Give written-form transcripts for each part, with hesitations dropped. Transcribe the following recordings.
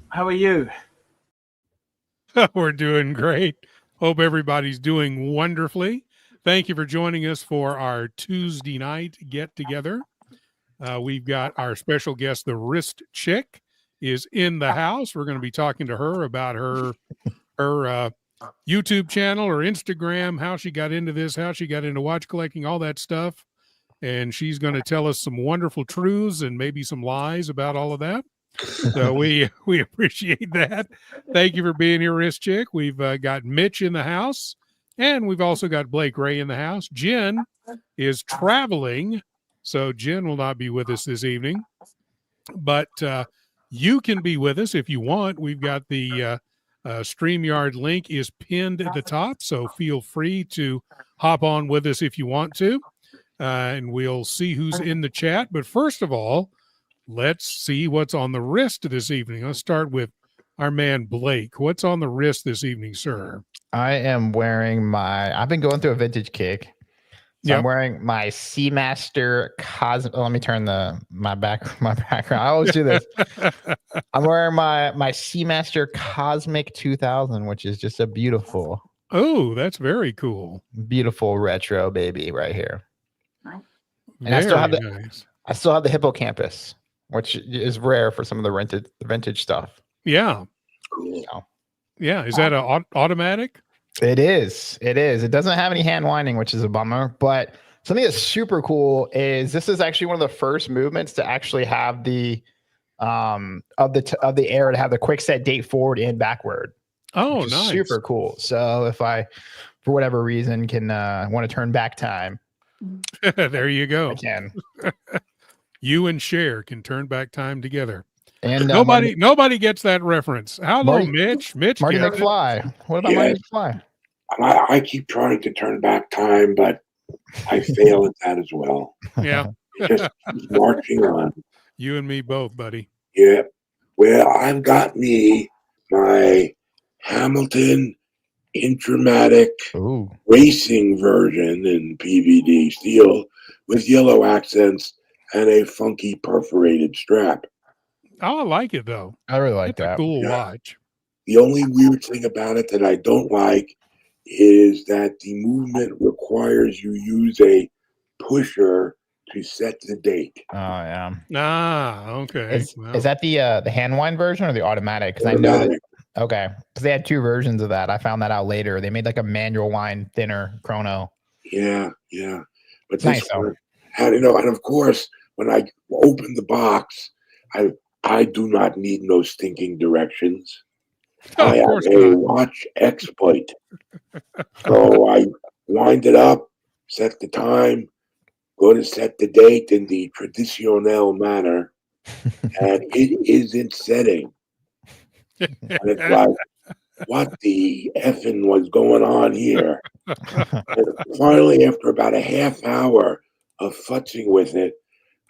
How are you? We're doing great. Hope everybody's doing wonderfully. Thank you for joining us for our Tuesday night get together. We've got our special guest, the Wrist Chick, is in the house. We're going to be talking to her about her YouTube channel or Instagram, how she got into this, how she got into watch collecting, all that stuff. And she's going to tell us some wonderful truths and maybe some lies about all of that. So we appreciate that. Thank you for being here, Wrist Chick. We've got Mitch in the house, and we've also got Blake Ray in the house. Jen is traveling, so Jen will not be with us this evening. But you can be with us if you want. We've got the StreamYard link is pinned at the top, so feel free to hop on with us if you want to, and we'll see who's in the chat. But first of all, let's see what's on the wrist this evening. Let's start with our man Blake. What's on the wrist this evening, sir? I am wearing I've been going through a vintage kick. So I'm wearing my Seamaster Cosmic. Let me turn my background. I always do this. I'm wearing my Seamaster Cosmic 2000, which is just a beautiful. Oh, that's very cool. Beautiful retro baby right here. Nice. And I still have the Hippocampus, which is rare for some of the vintage stuff. Yeah. Cool. Yeah. Is that an automatic? It is. It doesn't have any hand winding, which is a bummer. But something that's super cool is this is actually one of the first movements to actually have the of the era to have the quick set date forward and backward. Oh, nice. Super cool. So if I, for whatever reason, can want to turn back time, there you go. I can. You and Cher can turn back time together. And nobody gets that reference. Hello, Mitch. Marty McFly. What about Marty McFly? I keep trying to turn back time, but I fail at that as well. Yeah. Just marching on. You and me both, buddy. Yeah. Well, I've got me my Hamilton Intramatic racing version in PVD steel with yellow accents and a funky perforated strap. Oh, I like it though. I really like that. A cool watch. The only weird thing about it that I don't like is that the movement requires you use a pusher to set the date. Oh yeah. Ah, okay. Is that the hand wind version or the automatic? Because I know that. Okay, because they had two versions of that. I found that out later. They made like a manual wind thinner chrono. Yeah. But nice, this one had, and of course, when I opened the box, I do not need no stinking directions. Oh, I have a watch exploit. So I wind it up, set the time, go to set the date in the traditional manner, and it isn't setting. And it's like, what the effing was going on here? And finally, after about a half hour of futzing with it,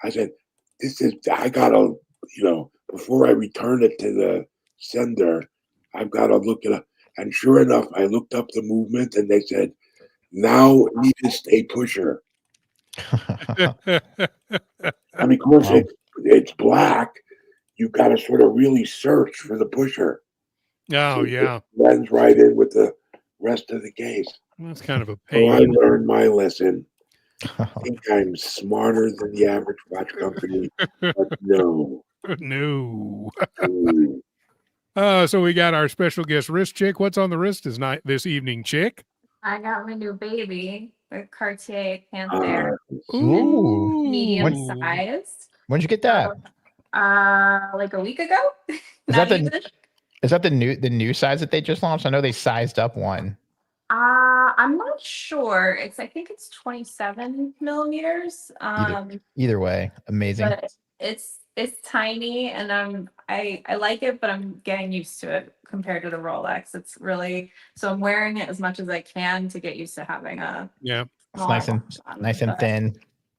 I said, I gotta, before I return it to the sender, I've got to look it up. And sure enough, I looked up the movement and they said, now needest a pusher. And because it's black, you've got to sort of really search for the pusher. Oh, yeah. It blends right in with the rest of the case. That's kind of a pain. So I learned my lesson. I think I'm smarter than the average watch company, but no. No. So we got our special guest, Wrist Chick. What's on the wrist this evening, Chick? I got my new baby, the Cartier Panther. Ooh. Medium size. When'd you get that? Like a week ago. Is that the new size that they just launched? I know they sized up one. I'm not sure. I think it's 27 millimeters. Either way, amazing. But it's tiny, and I like it, but I'm getting used to it compared to the Rolex. It's really, so I'm wearing it as much as I can to get used to having a It's nice and thin.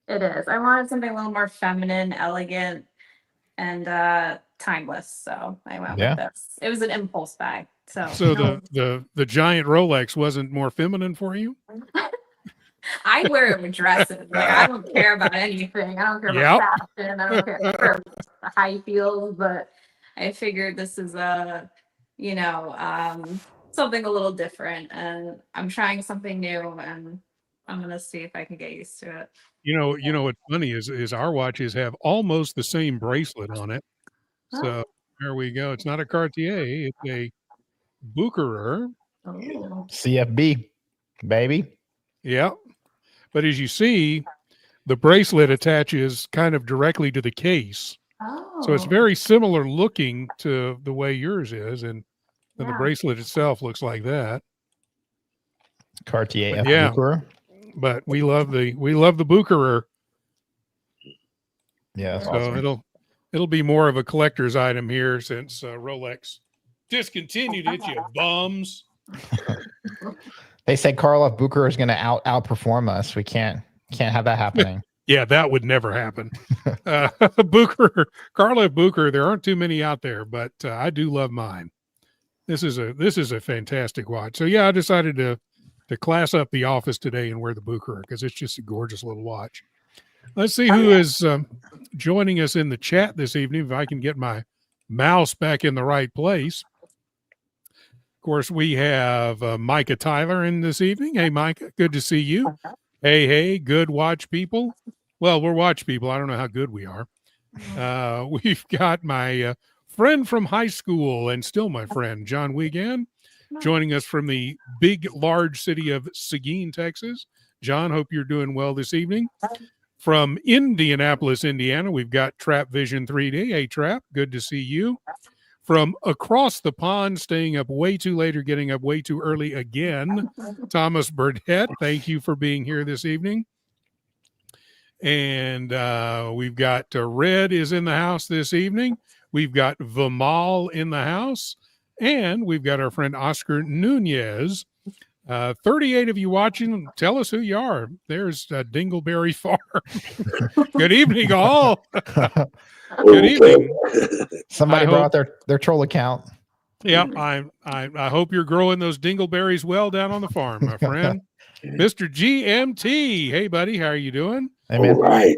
It is. I wanted something a little more feminine, elegant, and timeless. So I went with this. It was an impulse buy. So the giant Rolex wasn't more feminine for you? I wear it with dresses. Like, I don't care about anything. I don't care about fashion. I don't care about the high heels, but I figured this is a, something a little different, and I'm trying something new, and I'm gonna see if I can get used to it. What's funny is our watches have almost the same bracelet on it. So there we go. It's not a Cartier, it's a Bucherer. Oh. CFB, baby. Yeah. But as you see, the bracelet attaches kind of directly to the case. So it's Oh. very similar looking to the way yours is. And then the Yeah. bracelet itself looks like that. Cartier But F. yeah. Bucherer. But we love the Bucherer. Yeah, that's So awesome. it'll be more of a collector's item here since Rolex discontinued it, you bums. They said Karl F. Bucherer is going to outperform us. We can't have that happening. Yeah, that would never happen. Bucherer, Karl F. Bucherer, there aren't too many out there, but I do love mine. This is a fantastic watch. So yeah, I decided to class up the office today and wear the Bucherer because it's just a gorgeous little watch. Let's see who is joining us in the chat this evening. If I can get my mouse back in the right place. Of course, we have Micah Tyler in this evening. Hey, Micah, good to see you. Hey, good watch people. Well, we're watch people. I don't know how good we are. We've got my friend from high school and still my friend, John Wiegand, joining us from the big, large city of Seguin, Texas. John, hope you're doing well this evening. From Indianapolis, Indiana, we've got Trap Vision 3D. Hey, Trap, good to see you. From across the pond, staying up way too late or getting up way too early again, Thomas Burdett, thank you for being here this evening. And we've got Red is in the house this evening. We've got Vimal in the house. And we've got our friend Oscar Nunez. 38 of you watching, tell us who you are. There's Dingleberry Farm. Good evening, all. Good evening. Somebody brought their troll account. Yeah, I hope you're growing those dingleberries well down on the farm, my friend. Mr. GMT. Hey, buddy, how are you doing? Hey, man. All right.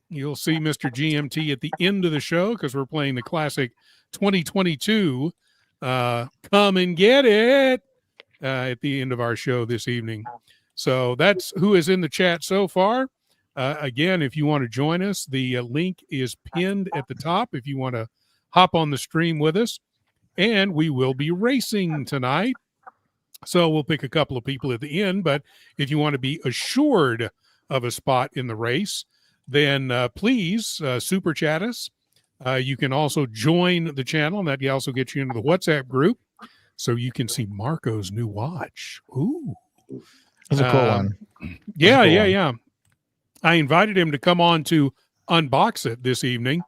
You'll see Mr. GMT at the end of the show because we're playing the classic 2022. Come and get it. At the end of our show this evening. So that's who is in the chat so far. Again, if you want to join us, the link is pinned at the top if you want to hop on the stream with us. And we will be racing tonight. So we'll pick a couple of people at the end. But if you want to be assured of a spot in the race, then please super chat us. You can also join the channel, and that also gets you into the WhatsApp group. So you can see Marco's new watch. Ooh. It's a cool one. Yeah. I invited him to come on to unbox it this evening,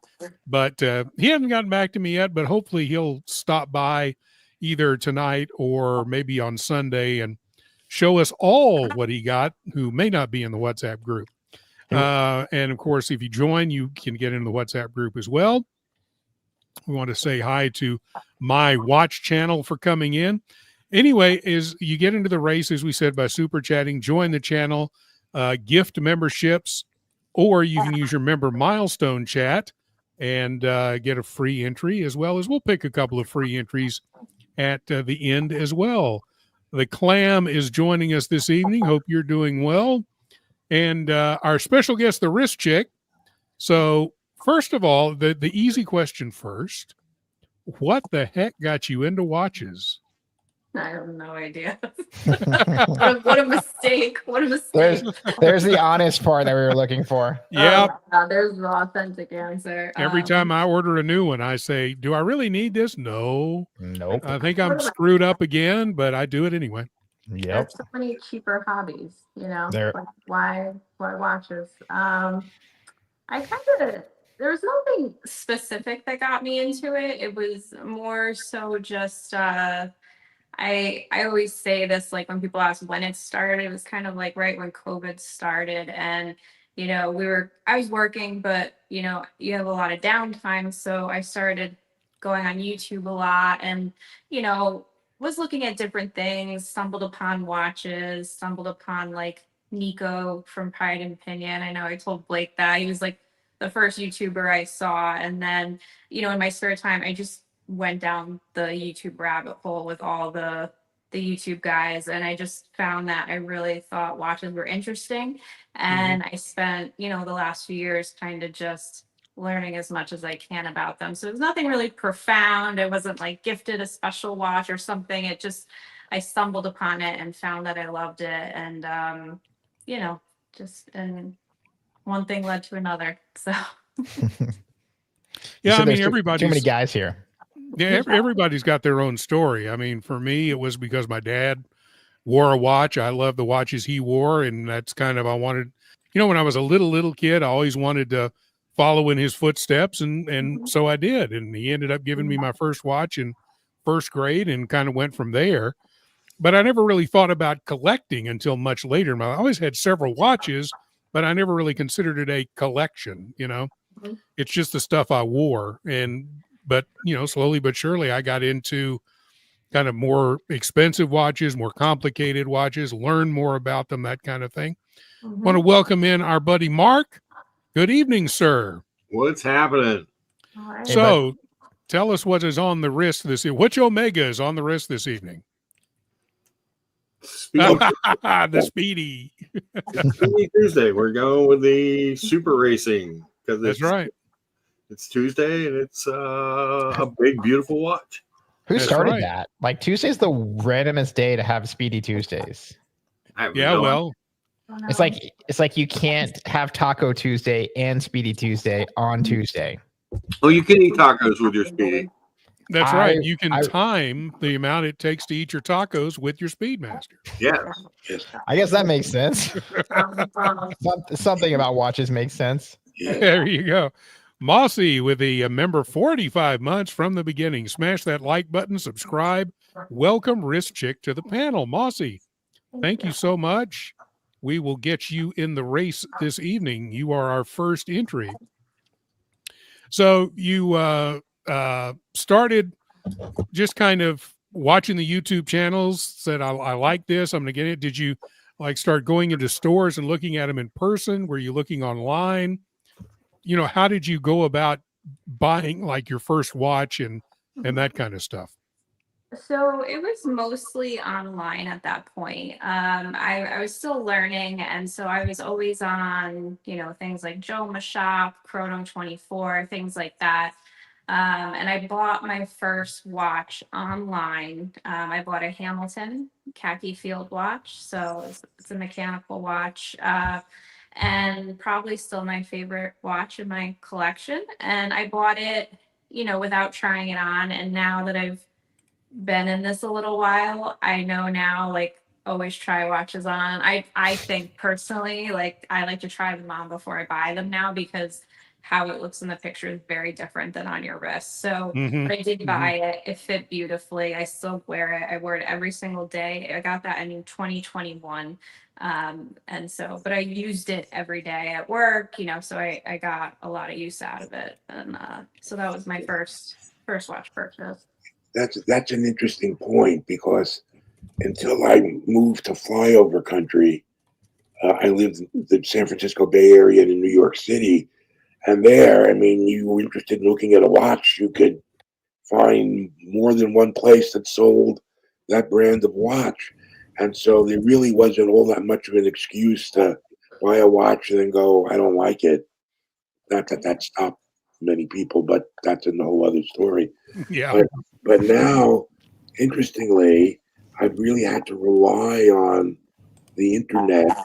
but he hasn't gotten back to me yet, but hopefully he'll stop by either tonight or maybe on Sunday and show us all what he got, who may not be in the WhatsApp group. And of course, if you join, you can get into the WhatsApp group as well. We want to say hi to my watch channel for coming in. Anyway, as you get into the race, as we said, by super chatting, join the channel, gift memberships, or you can use your member milestone chat and get a free entry, as well as we'll pick a couple of free entries at the end as well. The Clam is joining us this evening. Hope you're doing well. And our special guest, the Wrist Chick. So first of all, the easy question first. What the heck got you into watches? I have no idea. What a mistake. What a mistake. There's the honest part that we were looking for. Yeah. There's the authentic answer. Every time I order a new one, I say, do I really need this? No. Nope. I think I'm screwed up again, but I do it anyway. Yep. There's so many cheaper hobbies, Like why watches? I there was nothing specific that got me into it. It was more so just I always say this, like when people ask when it started, it was kind of like right when COVID started, and I was working, but you have a lot of downtime, so I started going on YouTube a lot, and was looking at different things, stumbled upon watches, stumbled upon like Nico from Pride and Pinion. I know I told Blake that he was like the first YouTuber I saw. And then, in my spare time, I just went down the YouTube rabbit hole with all the YouTube guys, and I just found that I really thought watches were interesting. And I spent, the last few years kind of just learning as much as I can about them. So it was nothing really profound. I wasn't like gifted a special watch or something. It just, I stumbled upon it and found that I loved it. And, and one thing led to another. So, yeah, I mean, too many guys here. Yeah, everybody's got their own story. I mean, for me, it was because my dad wore a watch. I love the watches he wore, and that's kind of, I wanted, when I was a little kid, I always wanted to follow in his footsteps, and so I did. And he ended up giving me my first watch in first grade, and kind of went from there. But I never really thought about collecting until much later. I always had several watches, but I never really considered it a collection. It's just the stuff I wore. But slowly but surely I got into kind of more expensive watches, more complicated watches, learn more about them, that kind of thing. Want to welcome in our buddy Mark. Good evening, sir. What's happening? Right. So tell us what is on the wrist this evening. Which Omega is on the wrist this evening? Speedy, The Speedy. Speedy Tuesday. We're going with the super racing because That's right. It's Tuesday and it's a big, beautiful watch. Who That's started right. that? Like Tuesday's the randomest day to have Speedy Tuesdays. Yeah, well, It's like you can't have Taco Tuesday and Speedy Tuesday on Tuesday. Oh, you can eat tacos with your Speedy. that's right. You can time the amount it takes to eat your tacos with your Speedmaster. Yes. I guess that makes sense. Something about watches makes sense. There you go. Mossy with a member 45 months from the beginning. Smash that like button, subscribe. Welcome Wrist Chick to the panel. Mossy, thank you so much. We will get you in the race this evening. You are our first entry. So you started just kind of watching the YouTube channels, said, I like this, I'm going to get it. Did you like start going into stores and looking at them in person? Were you looking online? How did you go about buying like your first watch and that kind of stuff? So it was mostly online at that point. I was still learning, and so I was always on, things like Joma Shop, Chrono 24, things like that. And I bought my first watch online. I bought a Hamilton khaki field watch, so it's a mechanical watch. And probably still my favorite watch in my collection. And I bought it, without trying it on. And now that I've been in this a little while, I know now, like, always try watches on. I think personally, like, I like to try them on before I buy them now, because how it looks in the picture is very different than on your wrist. So but I did buy it. It fit beautifully. I still wear it. I wear it every single day. I got that in 2021. And so, but I used it every day at work, so I got a lot of use out of it. And so that was my first watch purchase. That's an interesting point, because until I moved to flyover country, I lived in the San Francisco Bay Area and in New York City. And there, I mean, you were interested in looking at a watch, you could find more than one place that sold that brand of watch. And so there really wasn't all that much of an excuse to buy a watch and then go, I don't like it. Not that that stopped many people, but that's a whole other story. Yeah. But now, interestingly, I've really had to rely on the internet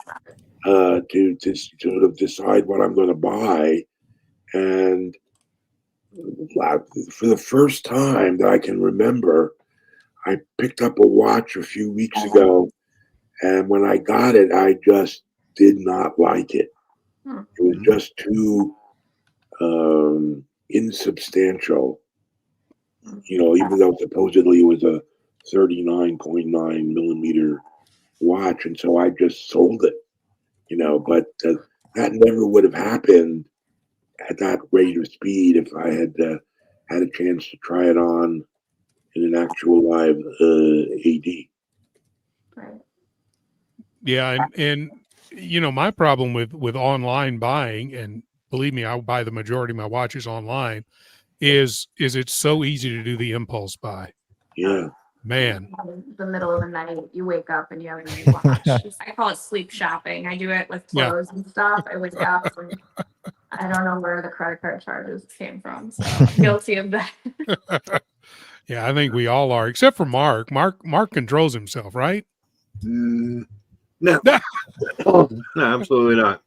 to sort of decide what I'm going to buy. And for the first time that I can remember, I picked up a watch a few weeks ago, and when I got it, I just did not like it. It was just too insubstantial, even though supposedly it was a 39.9 millimeter watch. And so I just sold it, but that never would have happened at that rate of speed if I had had a chance to try it on in an actual live AD. Right. Yeah. And my problem with online buying, and believe me, I buy the majority of my watches online, is it's so easy to do the impulse buy. Yeah. Man. The middle of the night, you wake up and you have a new watch. I call it sleep shopping. I do it with clothes and stuff. I wake up and I don't know where the credit card charges came from. So I'm guilty of that. Yeah, I think we all are, except for Mark. Mark controls himself, right? No. No, absolutely not.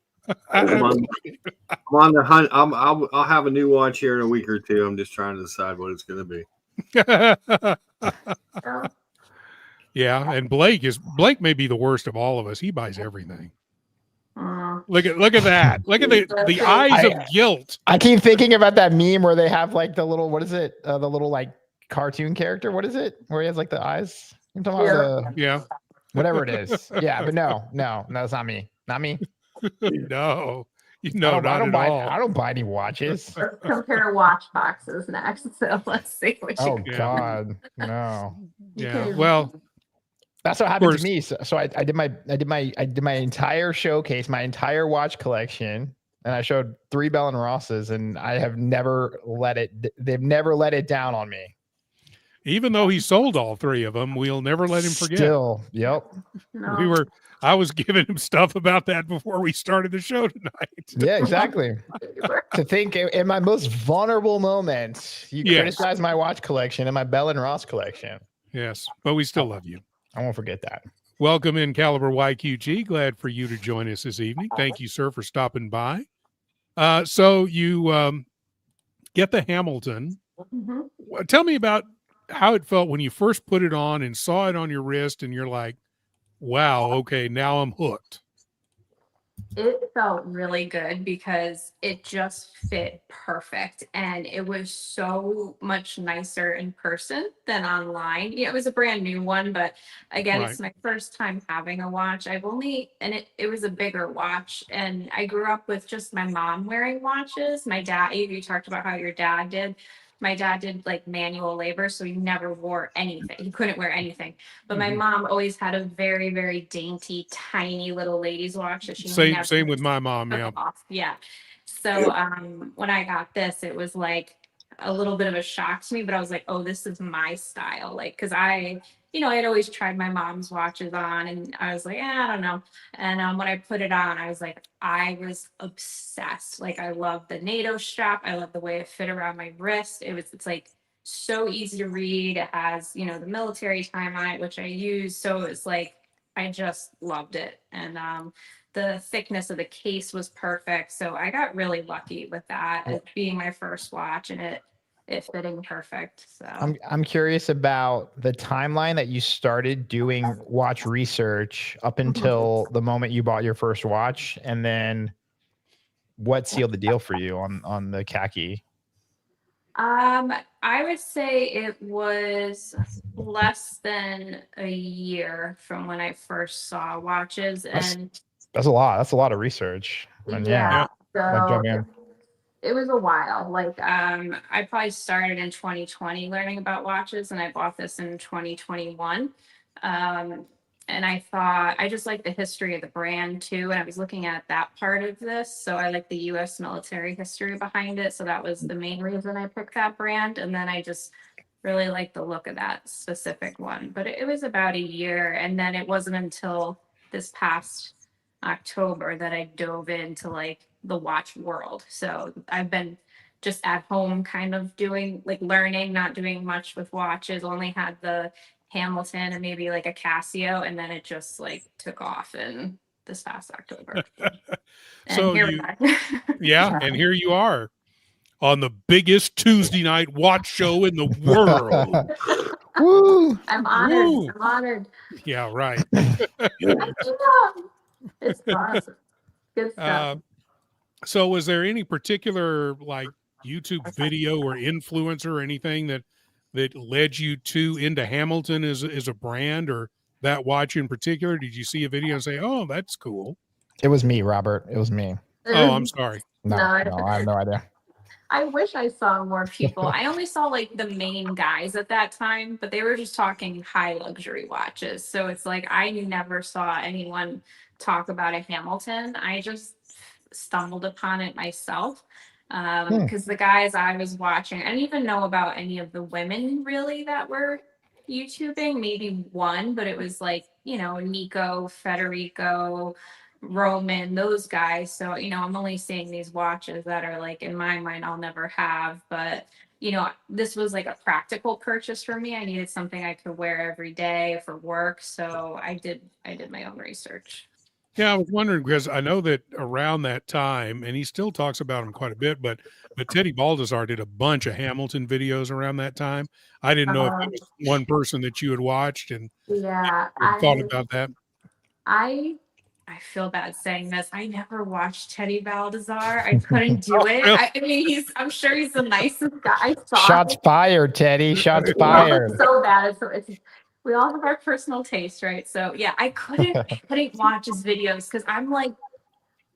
I'm on the hunt. I'll have a new watch here in a week or two. I'm just trying to decide what it's going to be. Yeah, and Blake may be the worst of all of us. He buys everything. Look at that. Look at the eyes of guilt. I keep thinking about that meme where they have like the little, what is it? The little like cartoon character. What is it? Where he has like the eyes. I'm talking about yeah. Whatever it is. Yeah, but no, it's not me. Not me. No. I don't buy all. I don't buy any watches. Let's compare watch boxes next. So let's see what you God, no. Yeah. Well, that's what happened to me. So I did my entire showcase, my entire watch collection, and I showed 3 Bell and Rosses, and I have never they've never let it down on me. Even though he sold all 3 of them, we'll never let him forget. Still, yep. No. I was giving him stuff about that before we started the show tonight. Yeah, exactly. To think in my most vulnerable moments, you criticize my watch collection and my Bell and Ross collection. Yes, but we still love you. I won't forget that. Welcome in Caliber YQG. Glad for you to join us this evening. Thank you, sir, for stopping by. So you get the Hamilton. Mm-hmm. Tell me about how it felt when you first put it on and saw it on your wrist and you're like, wow, okay, now I'm hooked. It felt really good because it just fit perfect, and it was so much nicer in person than online. Yeah, it was a brand new one, but again, It's my first time having a watch. It was a bigger watch, and I grew up with just my mom wearing watches. My dad, you talked about how your dad did. My dad did like manual labor, so he never wore anything. He couldn't wear anything. But my mom always had a very, very dainty, tiny little lady's watch that she same with my mom. Yeah. So when I got this, it was like a little bit of a shock to me, but I was like, oh, this is my style. Like, cause I'd always tried my mom's watches on, and I was like, I don't know. And when I put it on, I was obsessed. Like, I love the NATO strap. I love the way it fit around my wrist. It's like so easy to read. It has, the military time on it, which I use. So it's like, I just loved it. And the thickness of the case was perfect. So I got really lucky with that as being my first watch, and it fitting perfect. So I'm curious about the timeline that you started doing watch research up until the moment you bought your first watch, and then what sealed the deal for you on the khaki? I would say it was less than a year from when I first saw watches, and that's a lot. That's a lot of research. And so it was a while. Like, I probably started in 2020 learning about watches, and I bought this in 2021. And I thought, I just like the history of the brand too. And I was looking at that part of this. So I like the US military history behind it. So that was the main reason I picked that brand. And then I just really like the look of that specific one. But it was about a year. And then it wasn't until this past October that I dove into like the watch world. So I've been just at home kind of doing like learning, not doing much with watches, only had the Hamilton and maybe like a Casio, and then it just like took off in this past October. So and here you are on the biggest Tuesday night watch show in the world. Woo! I'm honored. Woo. I'm honored. Yeah, right. It's awesome. Good stuff. So was there any particular like YouTube video or influencer or anything that led you into Hamilton as a brand, or that watch in particular? Did you see a video and say, oh, that's cool? It was me, Robert. It was me. Oh, I'm sorry. No, I have no idea. I wish I saw more people. I only saw like the main guys at that time, but they were just talking high luxury watches. So it's like I never saw anyone talk about a Hamilton. I just stumbled upon it myself. Because the guys I was watching, I didn't even know about any of the women really that were YouTubing, maybe one, but it was like, Nico, Federico, Roman, those guys. So, I'm only seeing these watches that are like, in my mind, I'll never have. But, this was like a practical purchase for me. I needed something I could wear every day for work. So I did my own research. Yeah, I was wondering because I know that around that time, and he still talks about him quite a bit, but Teddy Baldessar did a bunch of Hamilton videos around that time. I didn't know if it was one person that you had watched and thought about that. I feel bad saying this. I never watched Teddy Baldessar. I couldn't do it. Really? I mean, I'm sure he's the nicest guy. Shots fired, Teddy. Shots fired. It's so bad. We all have our personal taste, right? So yeah, I couldn't watch his videos because I'm like,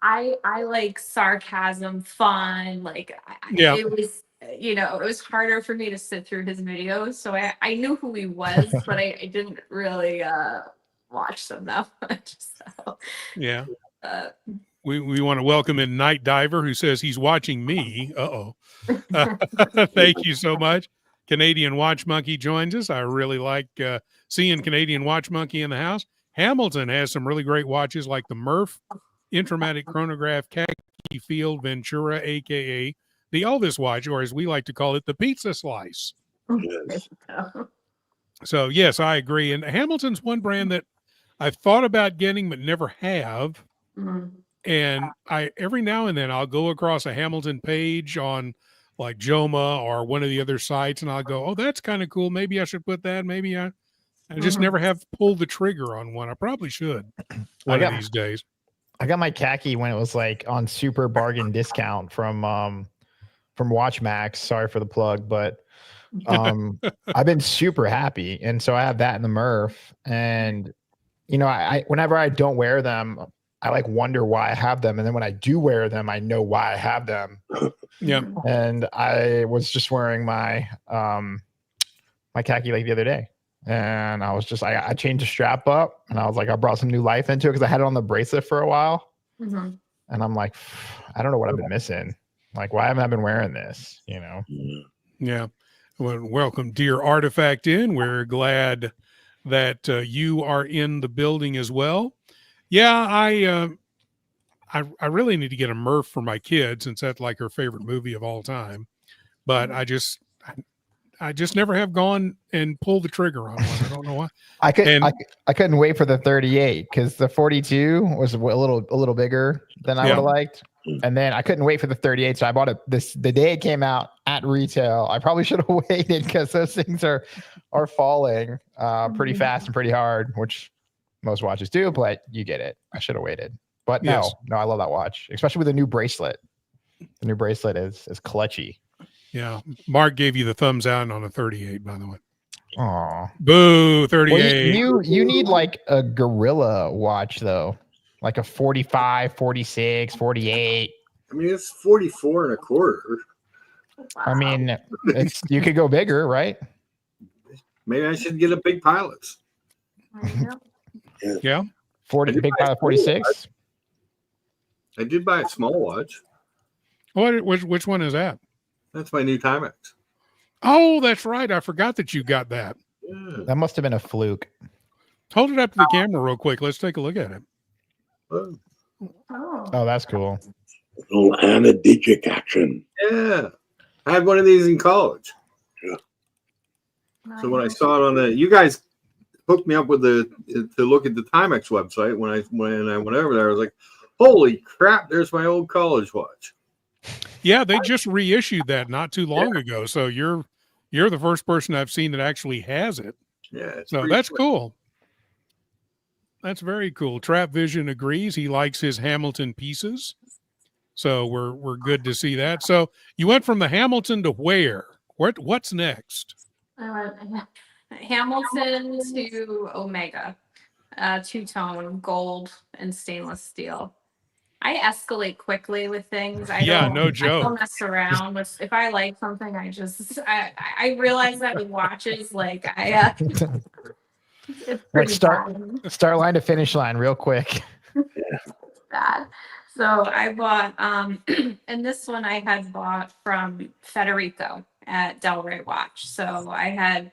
I like sarcasm, fun. Like, it was, it was harder for me to sit through his videos. So I knew who he was, but I didn't really watch them that much. So yeah. We want to welcome in Night Diver, who says he's watching me. Thank you so much. Canadian Watch Monkey joins us. I really like seeing Canadian Watch Monkey in the house. Hamilton has some really great watches like the Murph Intramatic Chronograph Khaki Field Ventura, a.k.a. the Elvis watch, or as we like to call it, the pizza slice. Yes. So, yes, I agree. And Hamilton's one brand that I've thought about getting but never have. Mm-hmm. And every now and then I'll go across a Hamilton page on like Joma or one of the other sites, and I'll go, oh, that's kind of cool. Maybe I should put that. Maybe I just never have pulled the trigger on one. I probably should one of these days. I got my khaki when it was like on super bargain discount from WatchMax. Sorry for the plug, but I've been super happy. And so I have that in the Murph, and I whenever I don't wear them, I like wonder why I have them. And then when I do wear them, I know why I have them. Yeah. And I was just wearing my my khaki like the other day. And I was just, I changed the strap up, and I was like, I brought some new life into it because I had it on the bracelet for a while. Mm-hmm. And I'm like, I don't know what I've been missing. Like, why haven't I been wearing this? Yeah. Well, welcome, dear Artifact Inn. We're glad that you are in the building as well. Yeah, I really need to get a Murph for my kid since that's like her favorite movie of all time. But I just never have gone and pulled the trigger on one. I don't know why. I couldn't wait for the 38 because the 42 was a little bigger than I would have liked. And then I couldn't wait for the 38. So I bought it the day it came out at retail. I probably should have waited because those things are falling pretty fast and pretty hard, which most watches do, but you get it. I should have waited. But no, I love that watch, especially with the new bracelet. The new bracelet is clutchy. Yeah. Mark gave you the thumbs out on a 38, by the way. Aw. Boo, 38. Well, you need like a gorilla watch though. Like a 45, 46, 48. I mean, it's 44 and a quarter. Wow. I mean, you could go bigger, right? Maybe I should get a big Pilot's. Yeah. 40 big Pilot 46. I did buy a small watch. Which one is that? That's my new Timex. Oh, that's right. I forgot that you got that. Yeah. That must have been a fluke. Hold it up to the camera real quick. Let's take a look at it. Oh, that's cool. Little anadigic action. Yeah. I had one of these in college. Yeah. So when I saw it on you guys hooked me up with to look at the Timex website. When I went over there, I was like, holy crap, there's my old college watch. Yeah, they just reissued that not too long ago. So you're the first person I've seen that actually has it. Yeah. So that's cool. That's very cool. Trap Vision agrees. He likes his Hamilton pieces. So we're good to see that. So you went from the Hamilton to where? What's next? Hamilton to Omega, two-tone gold and stainless steel. I escalate quickly with things. No joke. I don't mess around. If I like something, I realize that with watches, like it's pretty start line to finish line real quick. bad. So I bought, and this one I had bought from Federico at Delray Watch. So I had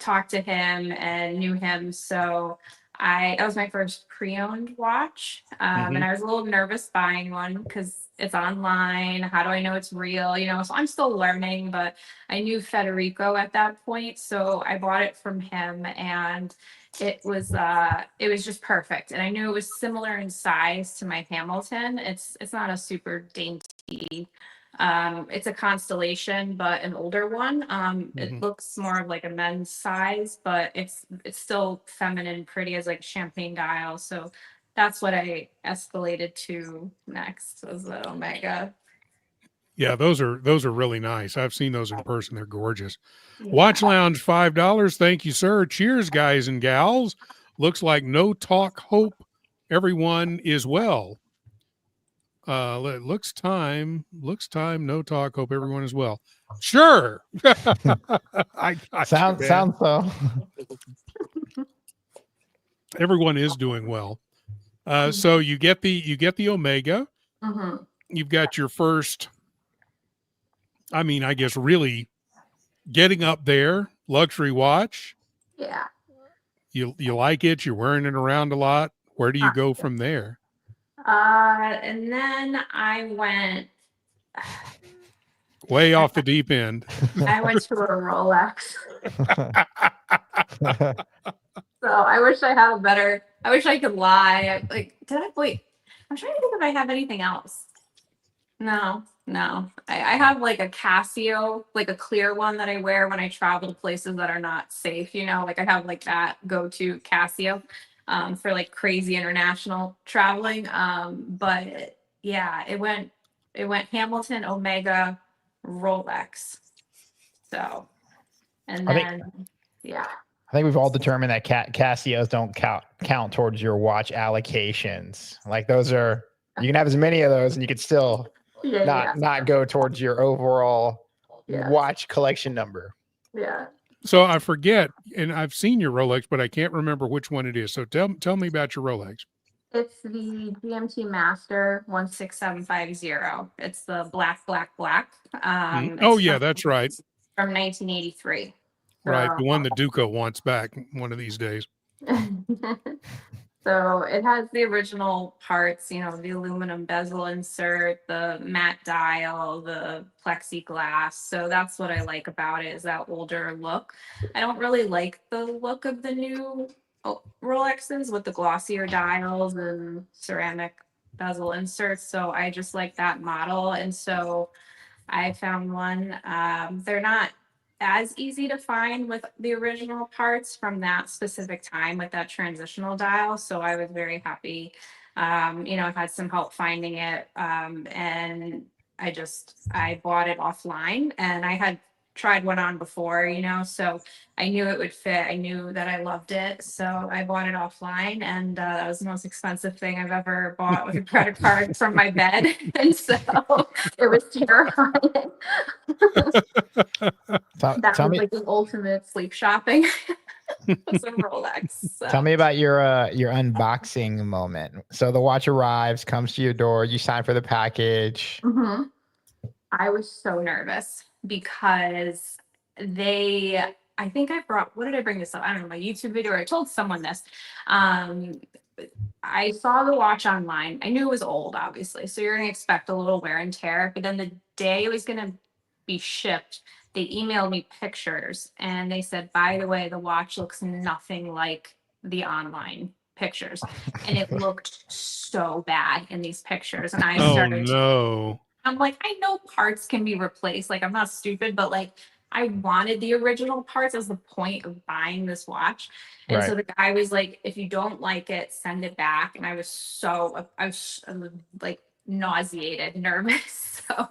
talked to him and knew him. So that was my first pre-owned watch. And I was a little nervous buying one because it's online. How do I know it's real? So I'm still learning, but I knew Federico at that point. So I bought it from him and it was just perfect. And I knew it was similar in size to my Hamilton. It's not a super dainty, it's a Constellation, but an older one. It looks more of like a men's size, but it's still feminine, pretty as like champagne dial. So that's what I escalated to next was the Omega. Yeah, those are really nice. I've seen those in person. They're gorgeous. Yeah. Watch Lounge, $5. Thank you, sir. Cheers, guys and gals. Looks like no talk. Hope everyone is well. Looks time. No talk. Hope everyone is well. Sure. I got Sounds so. Everyone is doing well. So you get the Omega. You've got your first, I mean, I guess really getting up there, luxury watch. Yeah. You like it, you're wearing it around a lot. Where do you go from there? And then I went way off the deep end. I went to a Rolex. So I wish I had a better, I wish I could lie. Wait, I'm trying to think if I have anything else. No. I have like a Casio, like a clear one that I wear when I travel to places that are not safe, like I have like that go-to Casio for like crazy international traveling. But yeah, it went Hamilton, Omega, Rolex. So, and then, yeah. I think we've all determined that Casios don't count towards your watch allocations. Like those are, you can have as many of those and you could still not go towards your overall watch collection number. Yeah. So I forget, and I've seen your Rolex, but I can't remember which one it is. So tell me about your Rolex. It's the GMT Master 16750. It's the black. Oh yeah, that's right. From 1983. Right, the one that Duco wants back one of these days. So it has the original parts, the aluminum bezel insert, the matte dial, the plexiglass. So that's what I like about it, is that older look. I don't really like the look of the new Rolexes with the glossier dials and ceramic bezel inserts. So I just like that model. And so I found one. They're not as easy to find with the original parts from that specific time with that transitional dial. So I was very happy. I've had some help finding it. And I bought it offline, and I had tried one on before, so I knew it would fit. I knew that I loved it. So I bought it offline, and that was the most expensive thing I've ever bought with a credit card from my bed. And so it was terrifying. That was like the ultimate sleep shopping. Some Rolex. So. Tell me about your unboxing moment. So the watch arrives, comes to your door, you sign for the package. I was so nervous because I think I brought, what did I bring this up? I don't know, my YouTube video, or I told someone this. I saw the watch online. I knew it was old, obviously. So you're going to expect a little wear and tear. But then the day it was going to be shipped, they emailed me pictures and they said, by the way, the watch looks nothing like the online pictures. And it looked so bad in these pictures. And I started, I'm like, I know parts can be replaced. Like, I'm not stupid, but like, I wanted the original parts as the point of buying this watch. And so the guy was like, if you don't like it, send it back. And I was like nauseated, nervous. So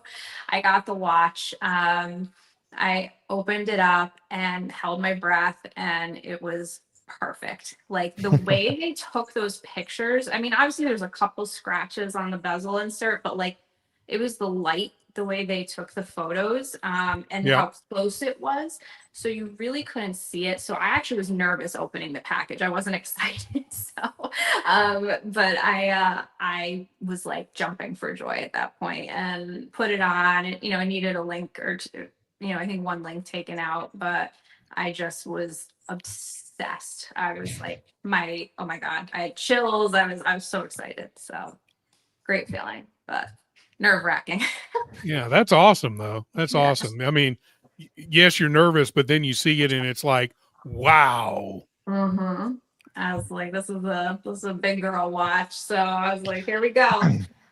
I got the watch. I opened it up and held my breath, and it was perfect. Like the way they took those pictures. I mean, obviously there's a couple scratches on the bezel insert, but like it was the light the way they took the photos and Yeah. how close it was. So you really couldn't see it. So I actually was nervous opening the package. I wasn't excited. So, but I was like jumping for joy at that point and put it on. You know, I needed a link or two, you know, I think one link taken out, but I just was obsessed. I was like, oh my God, I had chills. I was so excited. So great feeling, but nerve wracking. Yeah, that's awesome though. That's Yeah. awesome. I mean, yes, you're nervous, but then you see it and it's like, wow. Mm-hmm. I was like, this is a big girl watch. So I was like, here we go.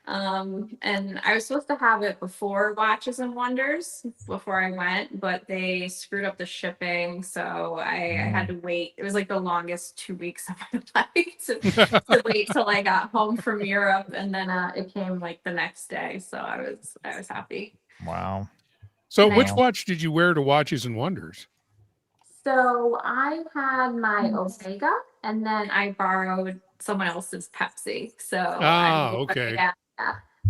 And I was supposed to have it before Watches and Wonders before I went, but they screwed up the shipping. So I had to wait. It was like the longest 2 weeks of my life to wait till I got home from Europe. And then it came like the next day. So I was happy. Wow. So Nice. which watch did you wear to Watches and Wonders? So I had my Omega, and then I borrowed someone else's Pepsi. So Okay. Yeah.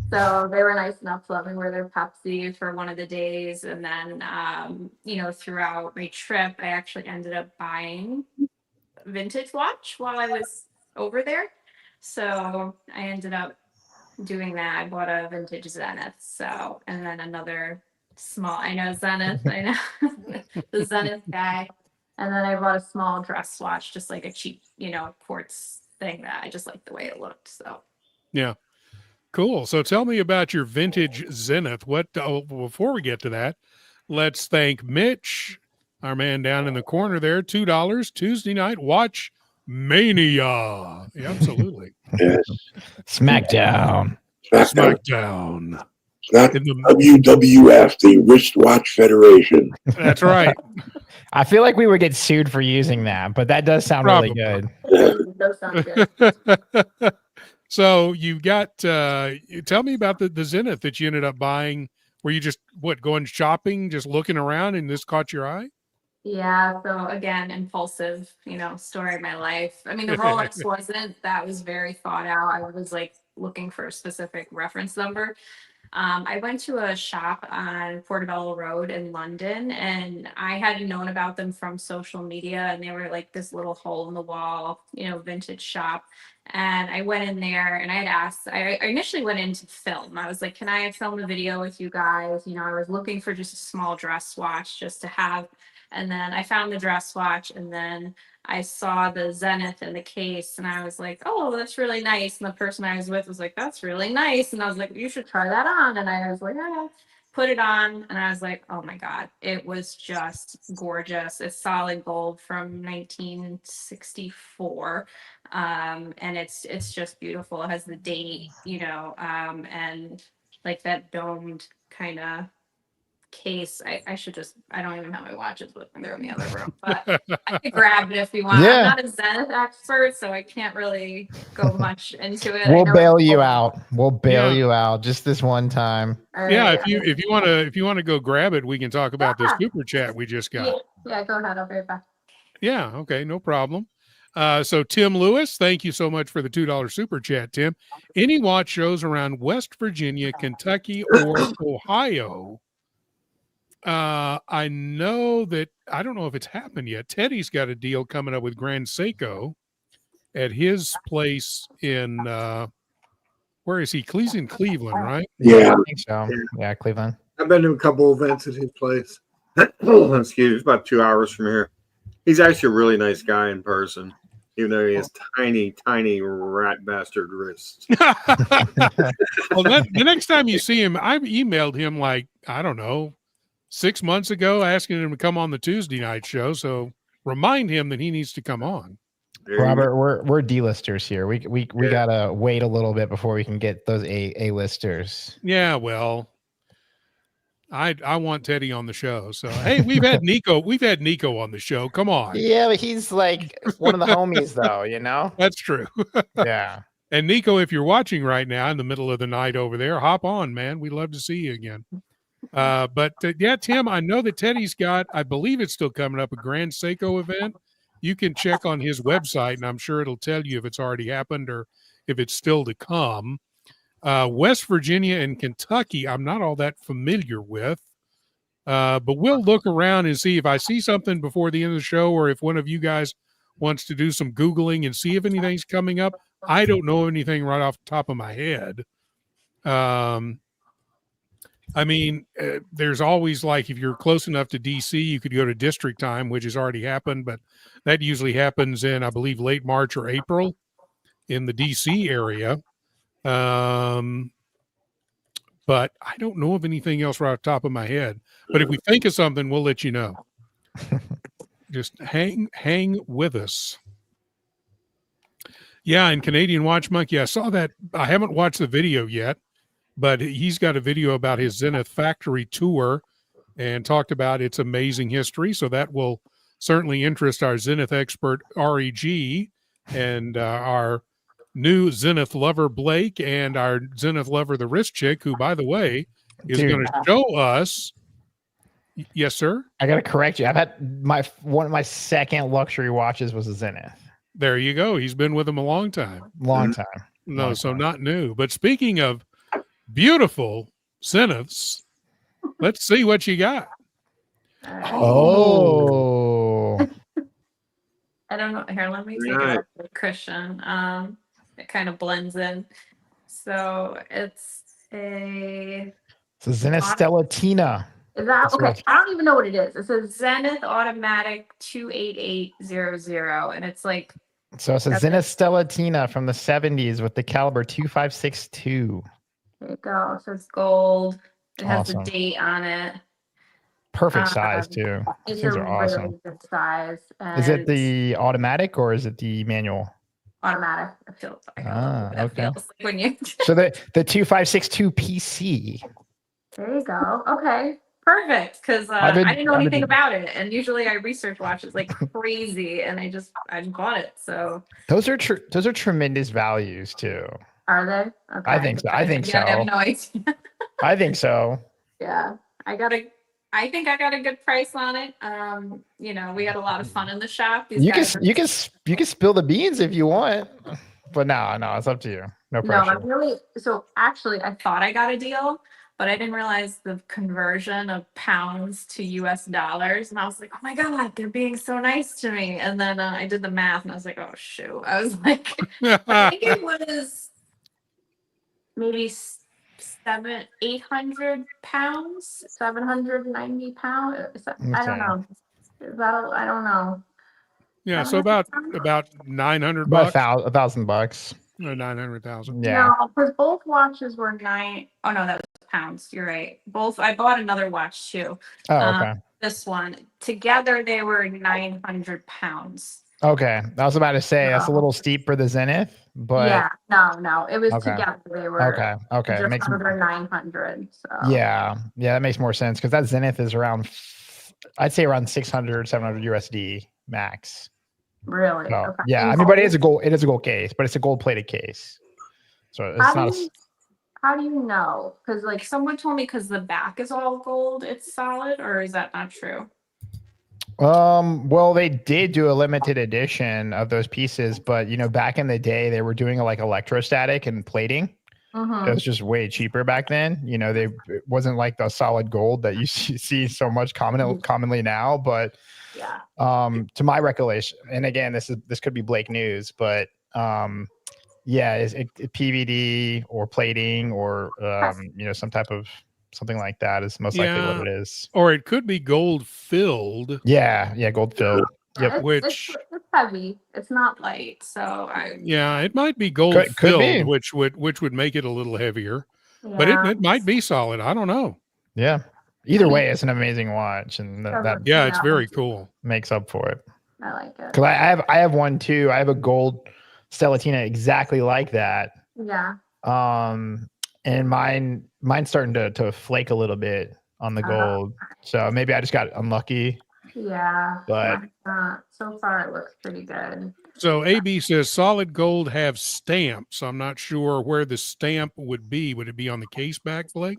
So they were nice enough to let me wear their Pepsi for one of the days, and then you know, throughout my trip, I actually ended up buying a vintage watch while I was over there. So I ended up doing that. I bought a vintage Zenith. So, and then another small. I know Zenith. I know the Zenith guy. And then I bought a small dress watch, just like a cheap, you know, quartz thing that I just liked the way it looked. So Yeah. Cool. So tell me about your vintage Zenith. Before we get to that, let's thank Mitch, our man down in the corner there. $2 Tuesday night watch mania. Yeah, absolutely. Yes. Smackdown. Smackdown. It's not In the- WWF, the Wristwatch Federation. That's right. I feel like we would get sued for using that, but that does sound really good. those sound good. So you got, tell me about the Zenith that you ended up buying. Were you just, going shopping, just looking around and this caught your eye? Yeah, so again, impulsive, you know, story of my life. I mean, the Rolex wasn't, that was very thought out. I was like looking for a specific reference number. I went to a shop on Portobello Road in London, and I hadn't known about them from social media, and they were like this little hole in the wall, you know, vintage shop. And I went in there and I had asked, I initially went in to film. I was like, can I film a video with you guys? You know, I was looking for just a small dress watch just to have. And then I found the dress watch, and then I saw the Zenith in the case, and I was like, oh, that's really nice. And the person I was with was like, that's really nice. And I was like, you should try that on. And I was like, yeah, put it on. And I was like, oh my God, it was just gorgeous. It's solid gold from 1964. And it's just beautiful. It has the date, you know, and like that domed kind of case. I should just, I don't even have my watches with me, they're in the other room, but I could grab it if you want. Yeah. I'm not a Zenith expert, so I can't really go much into it. We'll bail you out. We'll bail Yeah. you out just this one time. Yeah, if you want to go grab it, we can talk about this super chat we just got. Yeah, go ahead, I'll be right back. Yeah, okay, no problem. So Tim Lewis, thank you so much for the $2 super chat, Tim. Any watch shows around West Virginia, Kentucky, or Ohio? I know that, I don't know if it's happened yet. Teddy's got a deal coming up with Grand Seiko at his place in, where is he? He's in Cleveland, right? Yeah. I think so. Yeah, Cleveland. I've been to a couple events at his place. Excuse me, it's about 2 hours from here. He's actually a really nice guy in person, even though he has tiny, tiny rat bastard wrists. Well, the next time you see him, I emailed him like, I don't know, 6 months ago, asking him to come on the Tuesday night show. So remind him that he needs to come on. There you go. Robert, we're D-listers here. We gotta wait a little bit before we can get those A-listers. Yeah, well, I want Teddy on the show. So hey, we've had Nico on the show. Come on. Yeah, but he's like one of the homies, though. You know. That's true. Yeah. And Nico, if you're watching right now in the middle of the night over there, hop on, man. We'd love to see you again. But yeah, Tim, I know that Teddy's got, I believe it's still coming up, a Grand Seiko event. You can check on his website, and I'm sure it'll tell you if it's already happened or if it's still to come. West Virginia and Kentucky, I'm not all that familiar with. But we'll look around and see if I see something before the end of the show, or if one of you guys wants to do some Googling and see if anything's coming up. I don't know anything right off the top of my head. I mean, there's always, like, if you're close enough to DC, you could go to district time, which has already happened, but that usually happens in, I believe, late March or April in the DC area. But I don't know of anything else right off the top of my head. But if we think of something, we'll let you know. Just hang with us. Yeah, and Canadian Watch Monkey, I saw that. I haven't watched the video yet, but he's got a video about his Zenith factory tour and talked about its amazing history. So that will certainly interest our Zenith expert, REG, and our new Zenith lover, Blake, and our Zenith lover, the wrist chick, who, by the way, is going to show us. Yes, sir. I got to correct you. I've had one of my second luxury watches was a Zenith. There you go. He's been with them a long time. Long time. No, so not new. But speaking of beautiful Zeniths, let's see what you got. Oh. I don't know. Here, let me take it off the cushion. It kind of blends in. So it's a Zenith Stellatina. Is that okay? I don't even know what it is. It's a Zenith automatic 28800, and it's like. So it's a Zenith Stellatina from the 70s with the caliber 2562. There you go. So it's gold. It has the date on it. Perfect size too. It's These a are awesome. really good size. Is it the automatic or is it the manual? Automatic. It feels like. Okay. Feels like when you. So the 2562 PC. There you go. Okay. Perfect. Because I didn't know anything about it, and usually I research watches like crazy, and I bought it. So those are tremendous values too. Are they? Okay. I think so. I think so. I have no idea. I think so. Yeah, I think I got a good price on it. We had a lot of fun in the shop. You can spill the beans if you want, but no, it's up to you. No pressure. Actually, I thought I got a deal, but I didn't realize the conversion of pounds to US dollars, and I was like, oh my god, they're being so nice to me. And then I did the math, and I was like, oh shoot. I was like, I think it was maybe 800 pounds, 790 pounds. I don't know. I don't know. Yeah, so about $900. About $1,000. No, 900,000. Yeah. No, because both watches were nine. Oh no, that was pounds. You're right. Both. I bought another watch too. Oh, okay. This one together, they were 900 pounds. Okay, I was about to say that's a little steep for the Zenith, but yeah, no, it was together. They were okay. Just makes under 900. So. Yeah, that makes more sense because that Zenith is around, I'd say around 600, 700 USD max. Really? So, okay. Yeah, I mean, but it is a gold case, but it's a gold plated case, so it's not. How do you know? Because like someone told me, because the back is all gold, it's solid, or is that not true? Well, they did do a limited edition of those pieces, but back in the day, they were doing like electrostatic and plating. It was just way cheaper back then. It wasn't like the solid gold that you see so much commonly now. But yeah, to my recollection, and again, this could be Blake news, but is it PVD or plating or some type of something like that is most likely what it is. Or it could be gold filled. Yeah, gold filled. Yep. It's heavy. It's not light. So it might be gold filled, which would make it a little heavier. Yeah. But it might be solid. I don't know. Yeah. Either way, it's an amazing watch, and it's very cool. Makes up for it. I like it. Because I have one too. I have a gold Stellatina exactly like that. Yeah. And mine's starting to flake a little bit on the gold. So maybe I just got unlucky. Yeah. But so far it looks pretty good. So AB says solid gold have stamps. I'm not sure where the stamp would be. Would it be on the case back, Blake?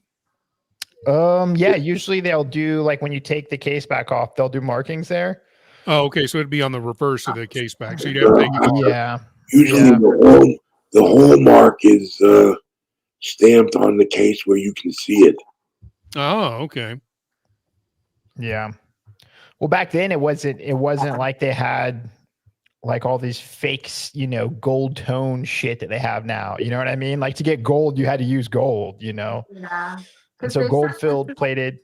Yeah, usually they'll do, like, when you take the case back off, they'll do markings there. Oh, okay. So it'd be on the reverse of the case back. So you'd have to take it off. Yeah. Usually the hallmark is stamped on the case where you can see it. Oh, okay. Yeah. Well, back then it wasn't like they had like all these fakes, gold tone shit that they have now. You know what I mean? Like to get gold, you had to use gold, Yeah. And so gold filled plated.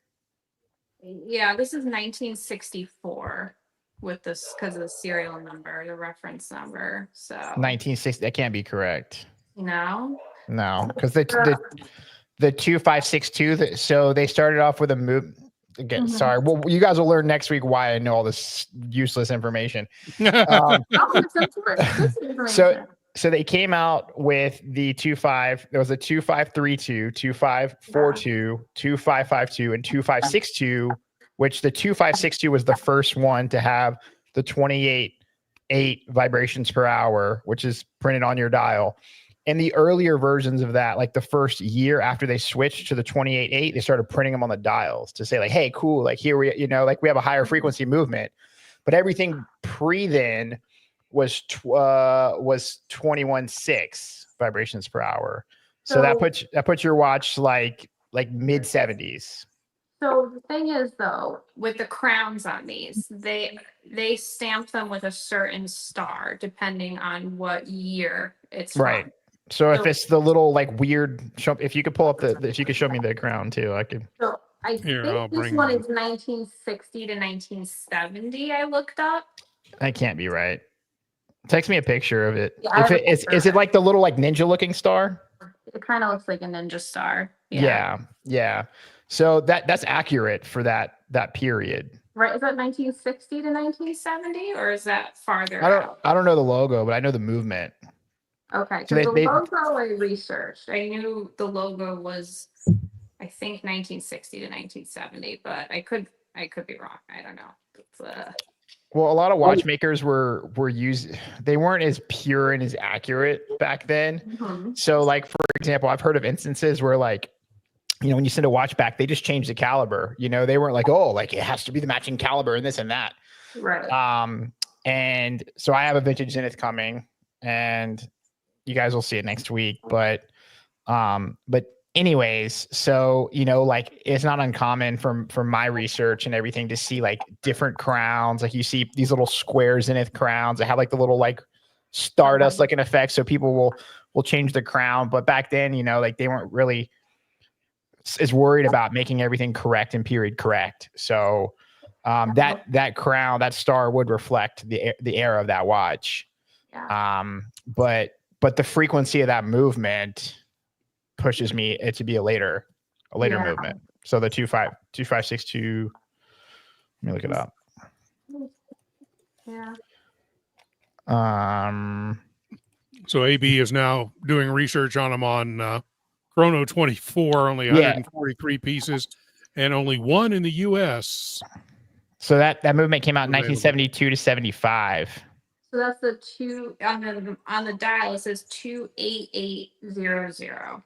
Yeah, this is 1964 with this because of the serial number, the reference number. So 1960. That can't be correct. No, because the 2562. So they started off with a move. Again, sorry. Well, you guys will learn next week why I know all this useless information. So they came out with the 25. There was a 2532, 2542, 2552, and 2562. Which the 2562 was the first one to have the 28.8 vibrations per hour, which is printed on your dial. And the earlier versions of that, like the first year after they switched to the 28.8, they started printing them on the dials to say like, hey, cool, like here we, like we have a higher frequency movement. But everything pre then was 21.6 vibrations per hour. So that puts your watch like mid 70s. So the thing is though, with the crowns on these, they stamp them with a certain star depending on what year it's right. from. So if it's the little like weird, if you could pull up if you could show me the crown too, I could. So I think this one is 1960 to 1970. I looked up. That can't be right. Text me a picture of it. Yeah, Is it like the little like ninja looking star? It kind of looks like a ninja star. Yeah. So that's accurate for that period. Right. Is that 1960 to 1970 or is that farther out? I don't know the logo, but I know the movement. Okay. So the logo I researched. I knew the logo was, I think 1960 to 1970, but I could be wrong. I don't know. Well, a lot of watchmakers were they weren't as pure and as accurate back then. Mm-hmm. So like, for example, I've heard of instances where like, when you send a watch back, they just change the caliber. They weren't like, oh, like it has to be the matching caliber and this and that. Right. And so I have a vintage Zenith coming and you guys will see it next week. But anyways, so, like it's not uncommon from my research and everything to see like different crowns. Like you see these little square Zenith crowns that have like the little like stardust like an effect. So people will change the crown. But back then, like they weren't really is worried about making everything correct and period correct. So that crown, that star would reflect the era of that watch. Yeah. But the frequency of that movement pushes me it to be a later movement. So the 2562. Let me look it up. Yeah. So AB is now doing research on them on Chrono 24, only 143 pieces, and only one in the U.S. So that movement came out in 1972 to 75. So that's the two on the dial. It says 28800.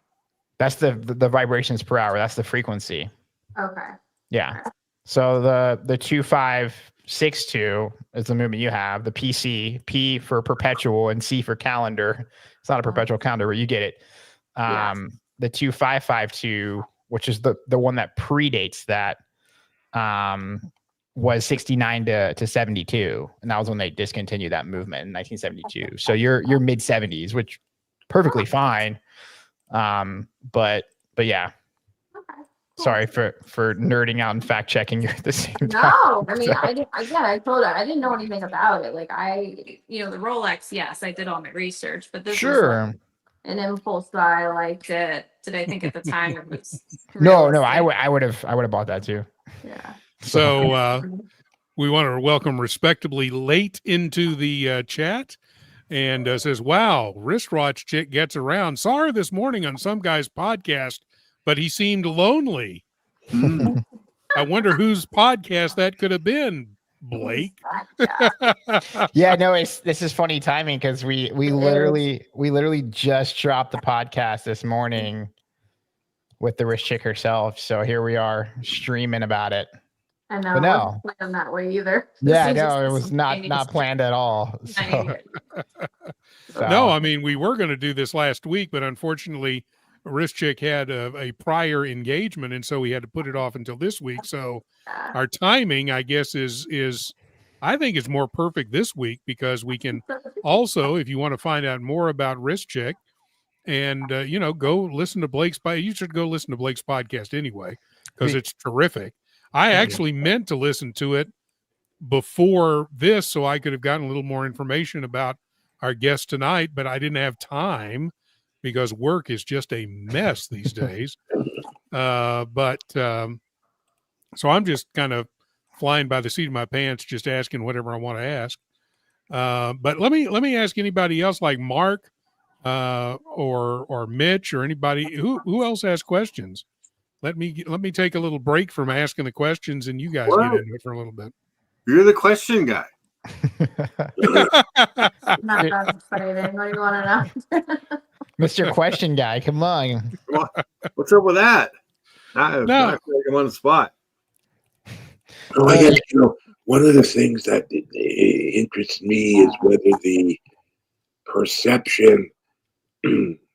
That's the vibrations per hour. That's the frequency. Okay. Yeah. So the 2562 is the movement you have. The PC, P for perpetual and C for calendar. It's not a perpetual calendar, but you get it. The 2552, which is the one that predates that, was 69 to 72, and that was when they discontinued that movement in 1972. So you're mid 70s, which perfectly fine. But yeah. Okay. Cool. Sorry for nerding out and fact checking you at the same time. No, I mean, I told her I didn't know anything about it. Like the Rolex, yes, I did all my research, but this is like an impulse buy. I liked it. Did I think at the time it was No, I would have bought that too. Yeah. So we want to welcome Respectably Late into the chat, and says, wow, wristwatch chick gets around. Saw her this morning on some guy's podcast, but he seemed lonely. I wonder whose podcast that could have been, Blake. Yeah, no, this is funny timing because we literally just dropped the podcast this morning with the wrist chick herself. So here we are streaming about it. I know. No. It wasn't planned that way either. Yeah, no, it was not planned at all. So. No, I mean, we were going to do this last week, but unfortunately, wrist check had a prior engagement, and so we had to put it off until this week. So our timing, I guess, is I think it's more perfect this week because we can also, if you want to find out more about wrist check, and go listen to Blake's. You should go listen to Blake's podcast anyway because it's terrific. I actually meant to listen to it before this so I could have gotten a little more information about our guest tonight, but I didn't have time because work is just a mess these days. So I'm just kind of flying by the seat of my pants, just asking whatever I want to ask. But let me ask anybody else, like Mark or Mitch or anybody who else has questions. Let me take a little break from asking the questions, and you guys get into it for a little bit. You're the question guy. Not that exciting. What do you want to know? Mr. Question Guy, come on. What's up with that? I feel like I'm on the spot. Oh, I guess, one of the things that interests me is whether the perception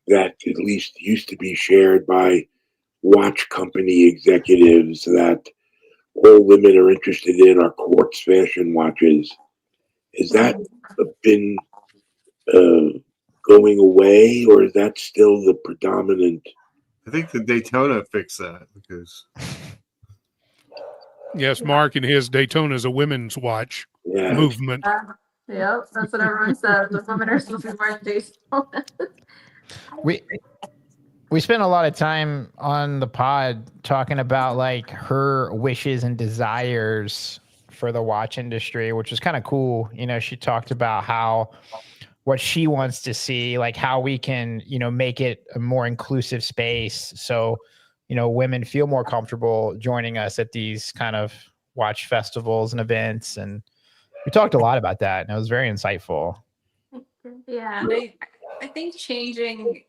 that at least used to be shared by watch company executives that all women are interested in are quartz fashion watches. Has that been going away, or is that still the predominant? I think the Daytona fixed that because. Yes, Mark and his Daytona is a women's watch movement. Yep, that's what everyone says. The women are supposed to be wearing Daytona. We spent a lot of time on the pod talking about like her wishes and desires for the watch industry, which was kind of cool. She talked about what she wants to see, like how we can, make it a more inclusive space. So, women feel more comfortable joining us at these kind of watch festivals and events. And we talked a lot about that, and it was very insightful. Yeah, I think changing,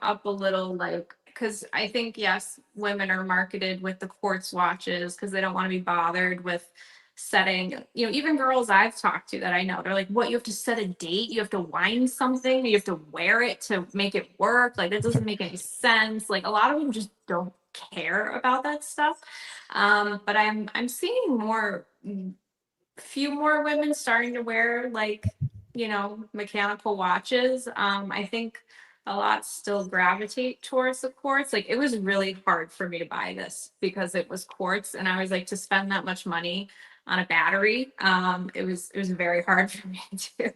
up a little, like, because I think, yes, women are marketed with the quartz watches because they don't want to be bothered with setting, even girls I've talked to that I know, they're like, what, you have to set a date, you have to wind something, you have to wear it to make it work, like that doesn't make any sense. Like a lot of them just don't care about that stuff. But I'm seeing few more women starting to wear like mechanical watches. I think a lot still gravitate towards the quartz. Like it was really hard for me to buy this because it was quartz, and I was like, to spend that much money on a battery, it was very hard for me to.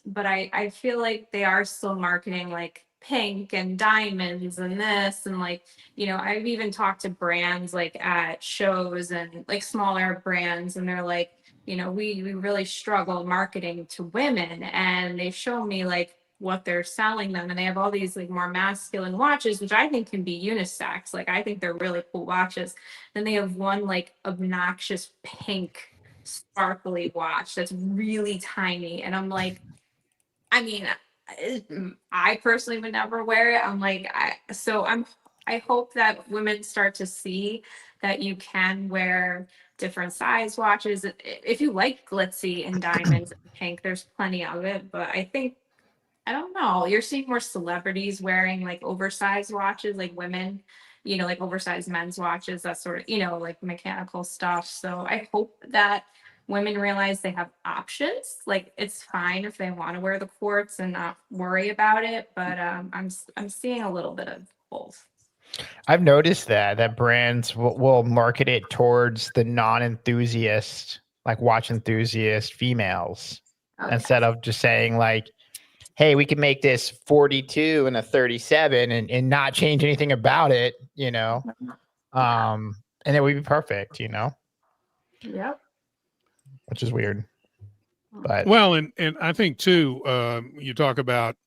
But I feel like they are still marketing like pink and diamonds and this, and like, I've even talked to brands like at shows and like smaller brands, and they're like, we really struggle marketing to women, and they show me like what they're selling them, and they have all these like more masculine watches, which I think can be unisex. Like I think they're really cool watches. Then they have one like obnoxious pink sparkly watch that's really tiny, and I'm like, I mean, I personally would never wear it. I'm like, I hope that women start to see that you can wear different size watches. If you like glitzy and diamonds and pink, there's plenty of it. But I don't know, you're seeing more celebrities wearing like oversized watches, like women, like oversized men's watches, that sort of, like mechanical stuff. So I hope that women realize they have options. Like it's fine if they want to wear the quartz and not worry about it. But I'm seeing a little bit of both. I've noticed that brands will market it towards the non-enthusiast, like watch enthusiast females, instead of just saying like, hey, we can make this 42 and a 37 and not change anything about it, and it would be perfect, Yep. Which is weird. But well, and I think too, you talk about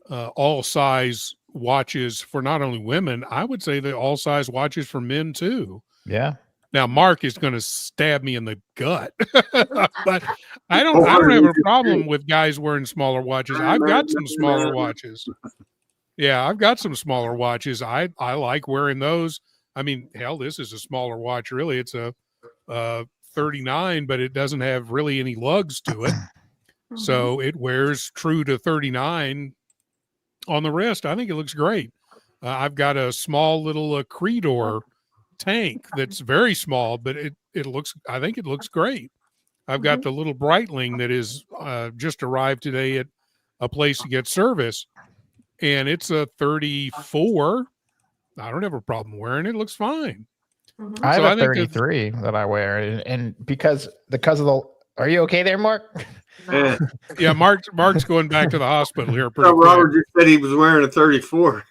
all size watches for not only women, I would say that all size watches for men too. Yeah. Now Mark is going to stab me in the gut, but I don't have a problem with guys wearing smaller watches. I've got some smaller watches. Yeah, I've got some smaller watches. I like wearing those. I mean, hell, this is a smaller watch. Really, it's a 39, but it doesn't have really any lugs to it. So it wears true to 39 on the wrist. I think it looks great. I've got a small little Creedor tank that's very small, but I think it looks great. I've got the little Breitling that is just arrived today at a place to get service, and it's a 34. I don't have a problem wearing it. It looks fine. I have So a 33 that I wear, and because of the. Are you okay there, Mark? Yeah. Yeah, Mark's going back to the hospital here pretty quick. Robert just said he was wearing a 34.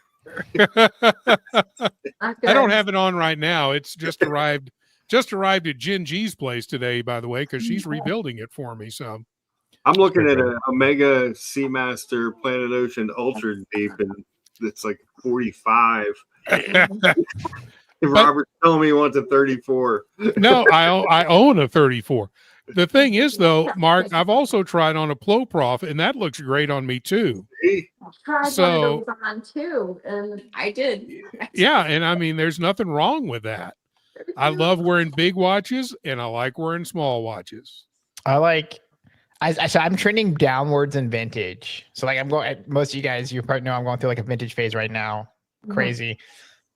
I don't have it on right now. It's just arrived at Jen G's place today, by the way, because she's rebuilding it for me. So I'm looking at a Omega Seamaster Planet Ocean Ultra Deep, and it's like 45. Robert's telling me he wants a 34. No, I own a 34. The thing is, though, Mark, I've also tried on a Ploprof, and that looks great on me too. So on too, and I did. Yeah, and I mean, there's nothing wrong with that. I love wearing big watches, and I like wearing small watches. So I'm trending downwards in vintage. So like I'm going. Most of you guys, you probably know I'm going through like a vintage phase right now. Crazy,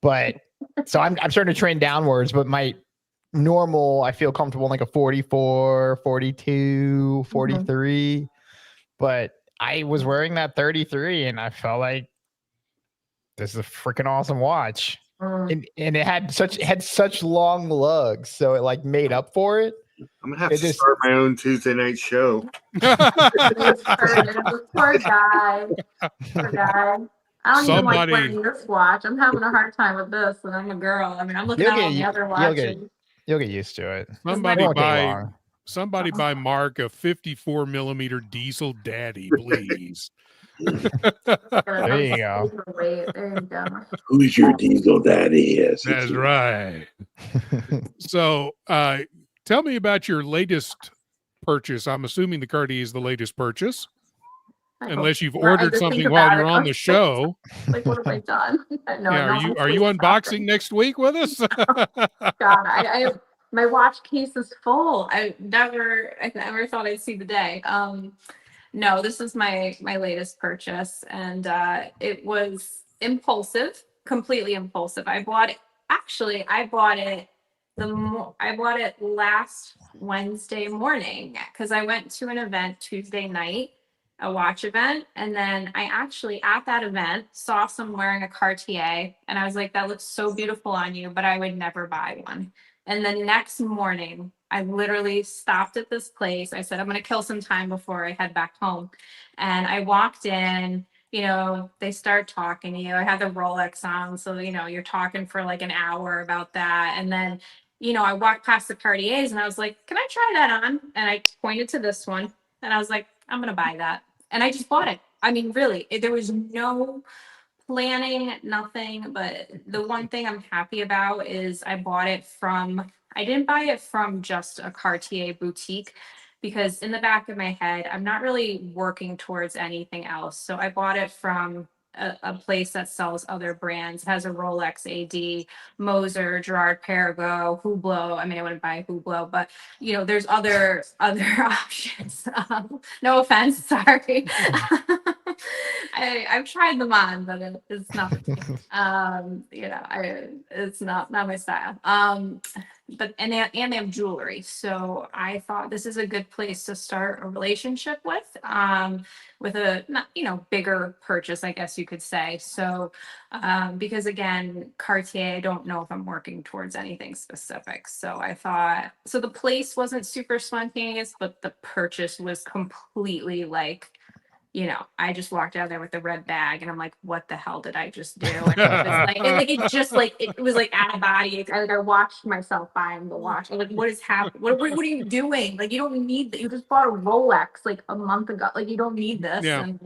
but so I'm starting to trend downwards. But my normal, I feel comfortable in like a 44, 42, 43. But I was wearing that 33, and I felt like this is a freaking awesome watch. And it had such long lugs, so it like made up for it. I'm gonna have to start my own Tuesday night show. Poor guy. I don't even like wearing this watch. I'm having a hard time with this, and I'm a girl. I mean, I'm looking at all the other watches. You'll get used to it. Somebody buy Mark a 54 millimeter diesel daddy, please. There you go. Who's your diesel daddy? Yes, that's right. So, tell me about your latest purchase. I'm assuming the Cartier is the latest purchase, unless you've ordered something while you're on the show. Like, what have I done? No, yeah, are you unboxing next week with us? God, I have my watch case is full. I never thought I'd see the day. No, this is my latest purchase, and it was impulsive, completely impulsive. I bought it last Wednesday morning because I went to an event Tuesday night, a watch event, and then I actually at that event saw someone wearing a Cartier, and I was like, that looks so beautiful on you, but I would never buy one. And the next morning, I literally stopped at this place. I said, I'm going to kill some time before I head back home. And I walked in, they start talking to you. I had the Rolex on. So, you're talking for like an hour about that. And then, I walked past the Cartiers and I was like, can I try that on? And I pointed to this one and I was like, I'm going to buy that. And I just bought it. I mean, really, there was no planning, nothing, but the one thing I'm happy about is I didn't buy it from just a Cartier boutique, because in the back of my head, I'm not really working towards anything else. So I bought it from a place that sells other brands. It has a Rolex AD, Moser, Gerard Perregaux, Hublot. I mean, I wouldn't buy Hublot, but there's other options. No offense, sorry. I've tried them on, but it's not. It's not my style. But they have jewelry, so I thought this is a good place to start a relationship with a bigger purchase, I guess you could say. So because again, Cartier, I don't know if I'm working towards anything specific. So I thought, so the place wasn't super spontaneous, but the purchase was completely like, I just walked out there with the red bag and I'm like, what the hell did I just do? And it was like out of body. I watched myself buying the watch. I'm like, what is happening? What are you doing? Like, you don't need that. You just bought a Rolex like a month ago. Like, you don't need this. Yeah. And,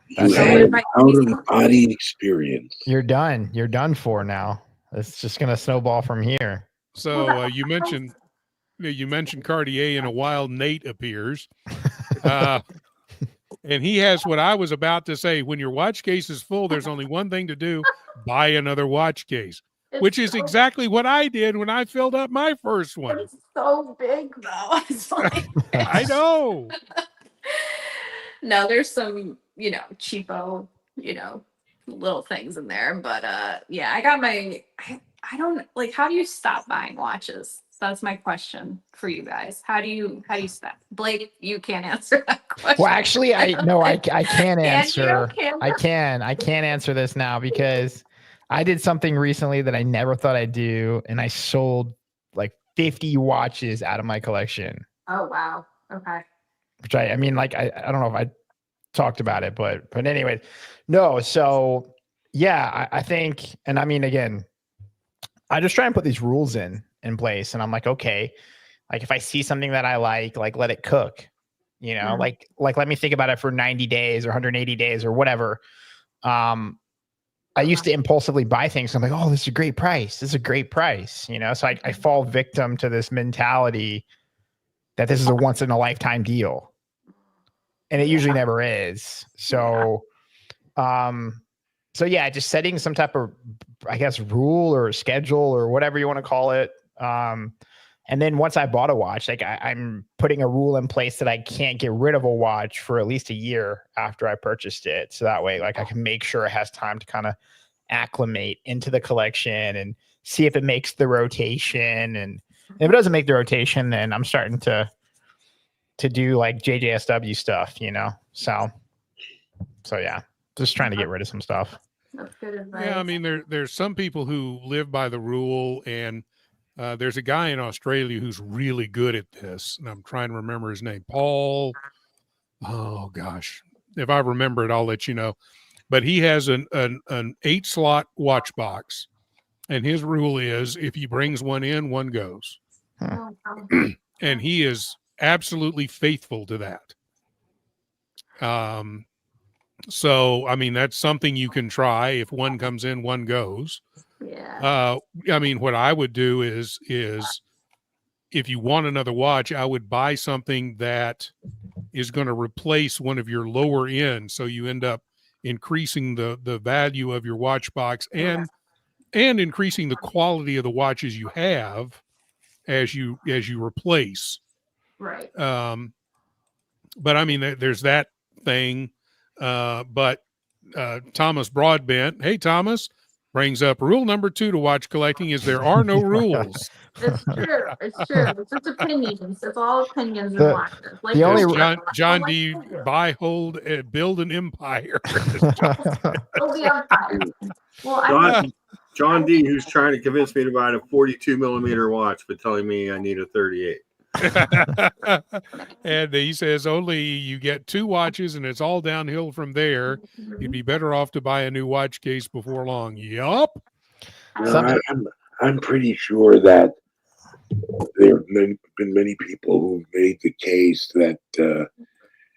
you had an out of body experience. You're done. You're done for now. It's just gonna snowball from here. So you mentioned Cartier, and a wild Nate appears. And he has what I was about to say. When your watch case is full, there's only one thing to do: buy another watch case, which is exactly what I did when I filled up my first one. It's so big, though. It's like, I know. No, there's some, cheapo little things in there. But yeah, I got I don't like, how do you stop buying watches? So that's my question for you guys. How do you stop? Blake, you can't answer that question. Well, actually, I can answer. Can I can answer this now because I did something recently that I never thought I'd do, and I sold like 50 watches out of my collection. Oh wow. Okay. Which I mean, like I don't know if I talked about it, but anyway, no. So yeah, I think, and I mean, again, I just try and put these rules in place, and I'm like, okay, like if I see something that I like let it cook, like let me think about it for 90 days or 180 days or whatever. I used to impulsively buy things. I'm like, oh, this is a great price. This is a great price, So I fall victim to this mentality that this is a once in a lifetime deal, and it usually never is. So, so yeah, just setting some type of, I guess, rule or schedule or whatever you want to call it. And then once I bought a watch, like I'm putting a rule in place that I can't get rid of a watch for at least a year after I purchased it. So that way, like I can make sure it has time to kind of acclimate into the collection and see if it makes the rotation. And if it doesn't make the rotation, then I'm starting to do like JJSW stuff, So yeah, just trying to get rid of some stuff. That's good advice. Yeah, I mean, there's some people who live by the rule, and there's a guy in Australia who's really good at this, and I'm trying to remember his name. Paul. Oh gosh, if I remember it, I'll let you know. But he has an 8-slot watch box, and his rule is if he brings one in, one goes, and he is absolutely faithful to that. So I mean, that's something you can try. If one comes in, one goes. Yeah. I mean, what I would do is if you want another watch, I would buy something that is going to replace one of your lower end, so you end up increasing the value of your watch box and increasing the quality of the watches you have as you replace. Right. But I mean, there's that thing. But Thomas Broadbent, hey Thomas, brings up rule number 2 to watch collecting is there are no rules. It's true. It's true. It's just opinions. It's all opinions and The- watches. Like the only- John D. Buy, hold, build an empire. Build the empire. Well, John D, who's trying to convince me to buy a 42 millimeter watch, but telling me I need a 38. And he says only you get 2 watches and it's all downhill from there. You'd be better off to buy a new watch case before long. Yup. I'm pretty sure that there have been many people who've made the case that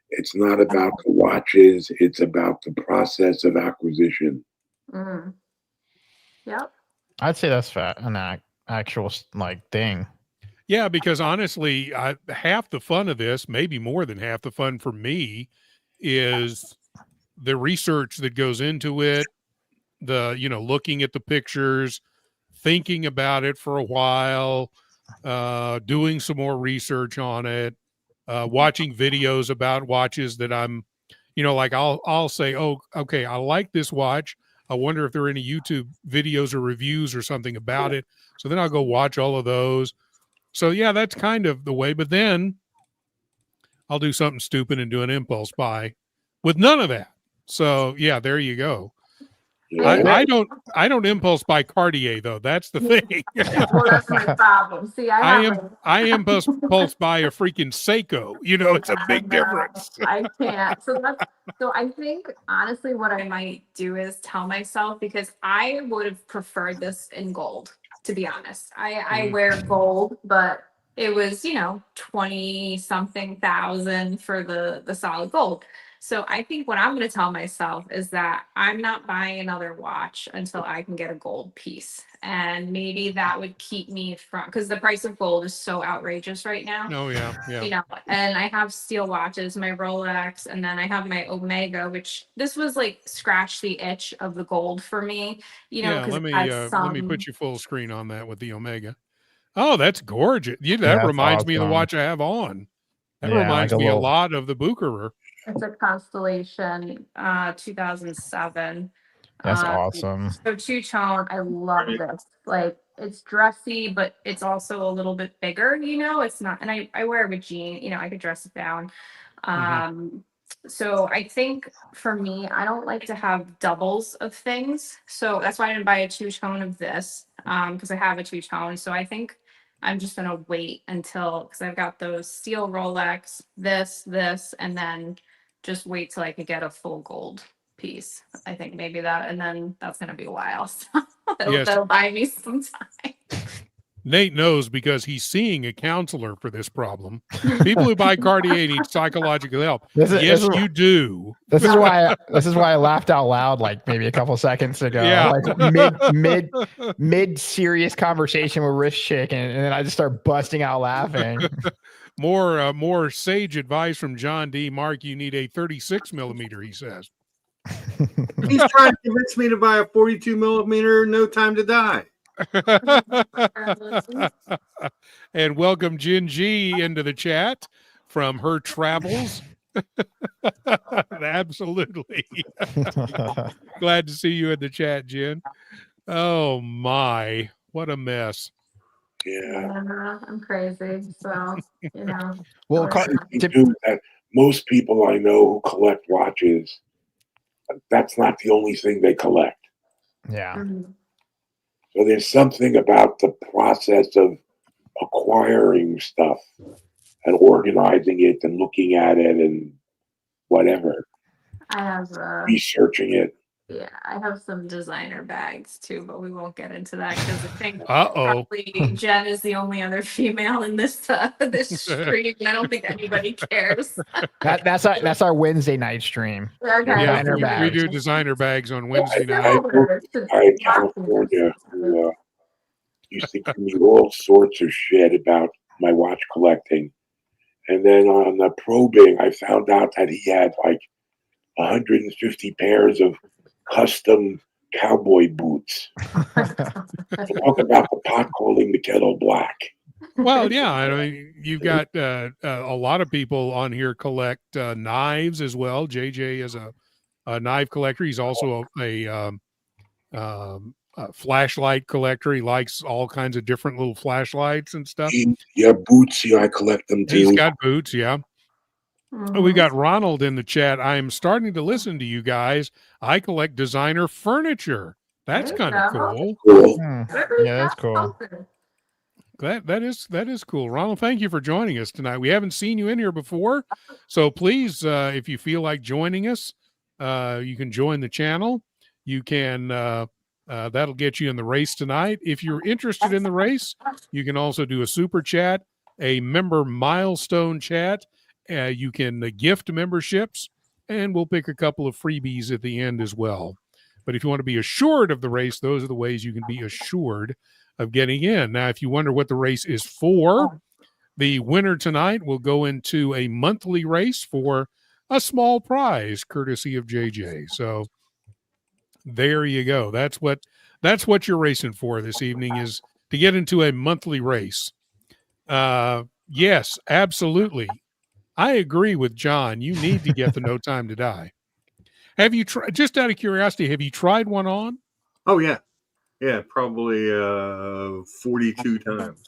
it's not about the watches, it's about the process of acquisition. Yep. I'd say that's an actual like thing. Yeah, because honestly, half the fun of this, maybe more than half the fun for me, is the research that goes into it, looking at the pictures, thinking about it for a while, doing some more research on it, watching videos about watches that I'm, like I'll say, oh, okay, I like this watch. I wonder if there are any YouTube videos or reviews or something about it. So then I'll go watch all of those. So yeah, that's kind of the way, but then I'll do something stupid and do an impulse buy with none of that. So yeah, there you go. Yeah. I don't impulse buy Cartier though. That's the thing. Well, that's my problem. See, I impulse buy a freaking Seiko. It's a big difference. I can't. So I think honestly, what I might do is tell myself, because I would have preferred this in gold. To be honest, I wear gold, but it was 20 something thousand for the solid gold. So I think what I'm going to tell myself is that I'm not buying another watch until I can get a gold piece. And maybe that would keep me from, because the price of gold is so outrageous right now. Oh yeah. And I have steel watches, my Rolex, and then I have my Omega, which this was like scratch the itch of the gold for me. Let me put you full screen on that with the Omega. Oh, that's gorgeous. That That's reminds me of the awesome. watch I have on. That Yeah, reminds like me a lot of the Bucherer. It's a Constellation, 2007. That's Um, awesome. So two-tone, I love this. Like it's dressy, but it's also a little bit bigger, it's not, and I wear it with jeans, I could dress it down. So I think for me, I don't like to have doubles of things. So that's why I didn't buy a two-tone of this, because I have a two-tone. So I think I'm just gonna wait until, because I've got those steel Rolex, this, and then just wait till I could get a full gold piece. I think maybe that, and then that's gonna be a while. So Yes. that'll buy me some time. Nate knows because he's seeing a counselor for this problem. People who buy Cartier need psychological help. Yes, you do. This is why I laughed out loud like maybe a couple seconds ago. Yeah. Like mid serious conversation with Rich Chick, and then I just start busting out laughing. More sage advice from John D. Mark, you need a 36 millimeter, he says. He's trying to convince me to buy a 42 millimeter No Time to Die. And welcome Jin G into the chat from her travels. Absolutely. Glad to see you in the chat, Jen. Oh my, what a mess. Yeah. I'm crazy. So, Well, That most people I know who collect watches, that's not the only thing they collect. yeah. So there's something about the process of acquiring stuff and organizing it and looking at it and whatever, I have researching it. yeah, I have some designer bags too, but we won't get into that because I think Uh-oh. probably Jen is the only other female in this stream, and I don't think anybody cares. That's our Wednesday night stream. Okay. Yeah, Designer we bags. do designer bags on Wednesday I night. know a guy in California who used to give me all sorts of shit about my watch collecting. And then on the probing, I found out that he had like 150 pairs of custom cowboy boots. Talk about the pot calling the kettle black. Well, yeah, I mean, you've got a lot of people on here collect knives as well. JJ is a knife collector. He's also a flashlight collector. He likes all kinds of different little flashlights and stuff. Yeah, boots. Yeah, I collect them too. He's got boots. Yeah. We got Ronald in the chat. I'm starting to listen to you guys. I collect designer furniture. That's kind of cool. Yeah, that's cool. That is cool. Ronald, thank you for joining us tonight. We haven't seen you in here before, so please, if you feel like joining us, you can join the channel. You can that'll get you in the race tonight. If you're interested in the race, you can also do a super chat, a member milestone chat. You can gift memberships, and we'll pick a couple of freebies at the end as well. But if you want to be assured of the race, those are the ways you can be assured of getting in. Now, if you wonder what the race is for, the winner tonight will go into a monthly race for a small prize courtesy of JJ. So there you go. That's what you're racing for this evening, is to get into a monthly race. Yes, absolutely. I agree with John. You need to get the No Time to Die. Have you tried, just out of curiosity, have you tried one on? Oh yeah. Yeah, probably 42 times.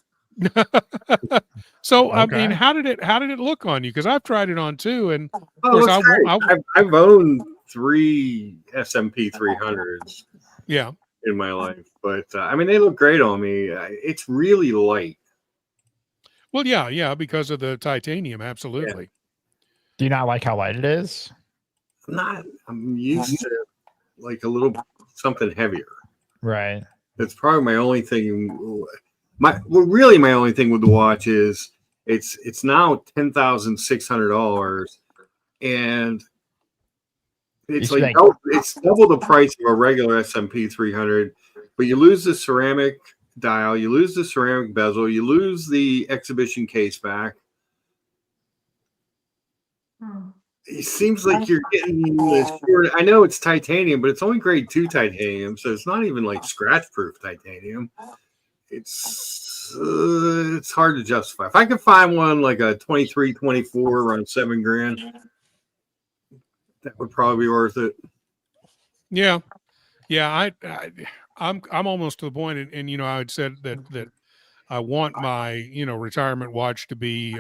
So I mean, how did it look on you? Because I've tried it on too, and of course I've owned 3 SMP 300s. Yeah, in my life, but I mean, they look great on me. It's really light. Well, yeah, because of the titanium, absolutely. Yeah. Do you not like how light it is? I'm used to like a little something heavier. Right. That's probably my only thing. My only thing with the watch is it's now $10,600, and it's like it's double the price of a regular SMP 300. But you lose the ceramic dial, you lose the ceramic bezel, you lose the exhibition case back. It seems like you're getting this. I know it's titanium, but it's only grade 2 titanium, so it's not even like scratch-proof titanium. It's hard to justify. If I could find one like a 23, 24 around $7,000, that would probably be worth it. Yeah. Yeah. I'm almost to the point, and I had said that I want my, retirement watch to be,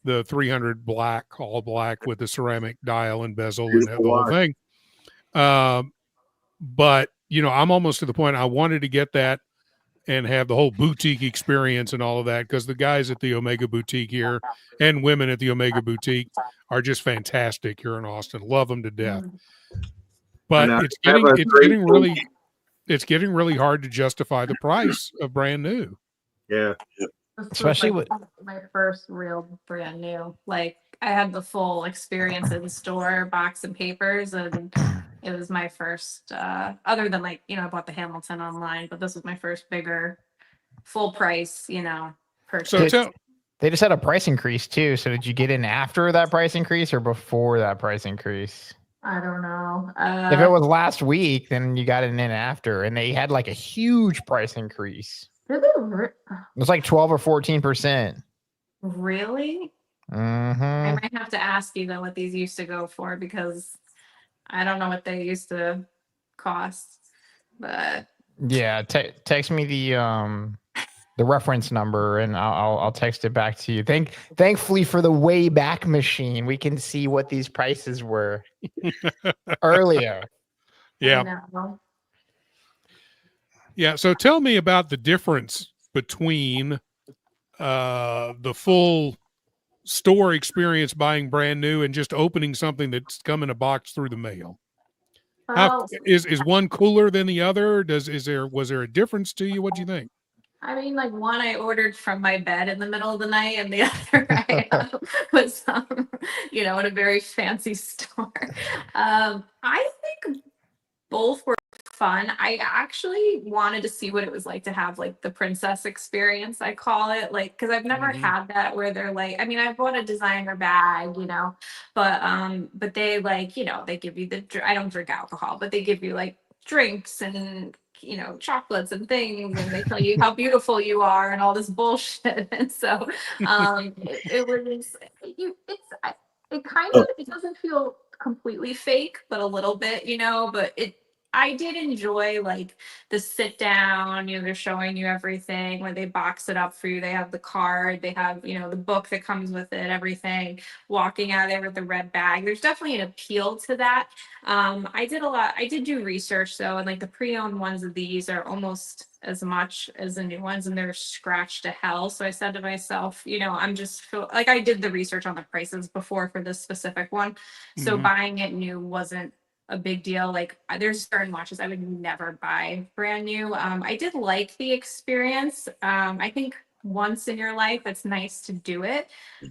the 300 black, all black with the ceramic dial and bezel and the Beautiful whole watch. thing. But I'm almost to the point I wanted to get that and have the whole boutique experience and all of that, because the guys at the Omega Boutique here and women at the Omega Boutique are just fantastic here in Austin. Love them to death. But And I it's have getting a great it's getting really hard to justify the price of brand new. Yeah. Especially with my first real brand new. Like I had the full experience in store, box and papers, and it was my first. Other than I bought the Hamilton online, but this was my first bigger, full price, purchase. So they just had a price increase too. So did you get in after that price increase or before that price increase? I don't know. If it was last week, then you got it in after, and they had like a huge price increase. Did they It was like 12 or 14%. really? Mm-hmm. I might have to ask you though what these used to go for, because I don't know what they used to cost. But Yeah, text me the reference number, and I'll text it back to you. Thankfully for the Wayback Machine, we can see what these prices were earlier. yeah. I know. Yeah. So tell me about the difference between the full store experience buying brand new and just opening something that's come in a box through the mail. How, Well, is one cooler than the other? Was there a difference to you? What do you think? I mean, like one I ordered from my bed in the middle of the night, and the other was, in a very fancy store. I think both were fun. I actually wanted to see what it was like to have like the princess experience, I call it, like, because I've never had that where they're like, I mean, I bought a designer bag, but they they give you I don't drink alcohol, but they give you like drinks and chocolates and things, and they tell you how beautiful you are and all this bullshit. And so it was it doesn't feel completely fake, but a little bit, but I did enjoy like the sit down, they're showing you everything when they box it up for you. They have the card, they have, the book that comes with it, everything, walking out of there with the red bag. There's definitely an appeal to that. I did do research though, and like the pre-owned ones of these are almost as much as the new ones, and they're scratched to hell. So I said to myself, I'm just like, I did the research on the prices before for this specific one. So buying it new wasn't a big deal. Like there's certain watches I would never buy brand new. I did like the experience. I think once in your life it's nice to do it,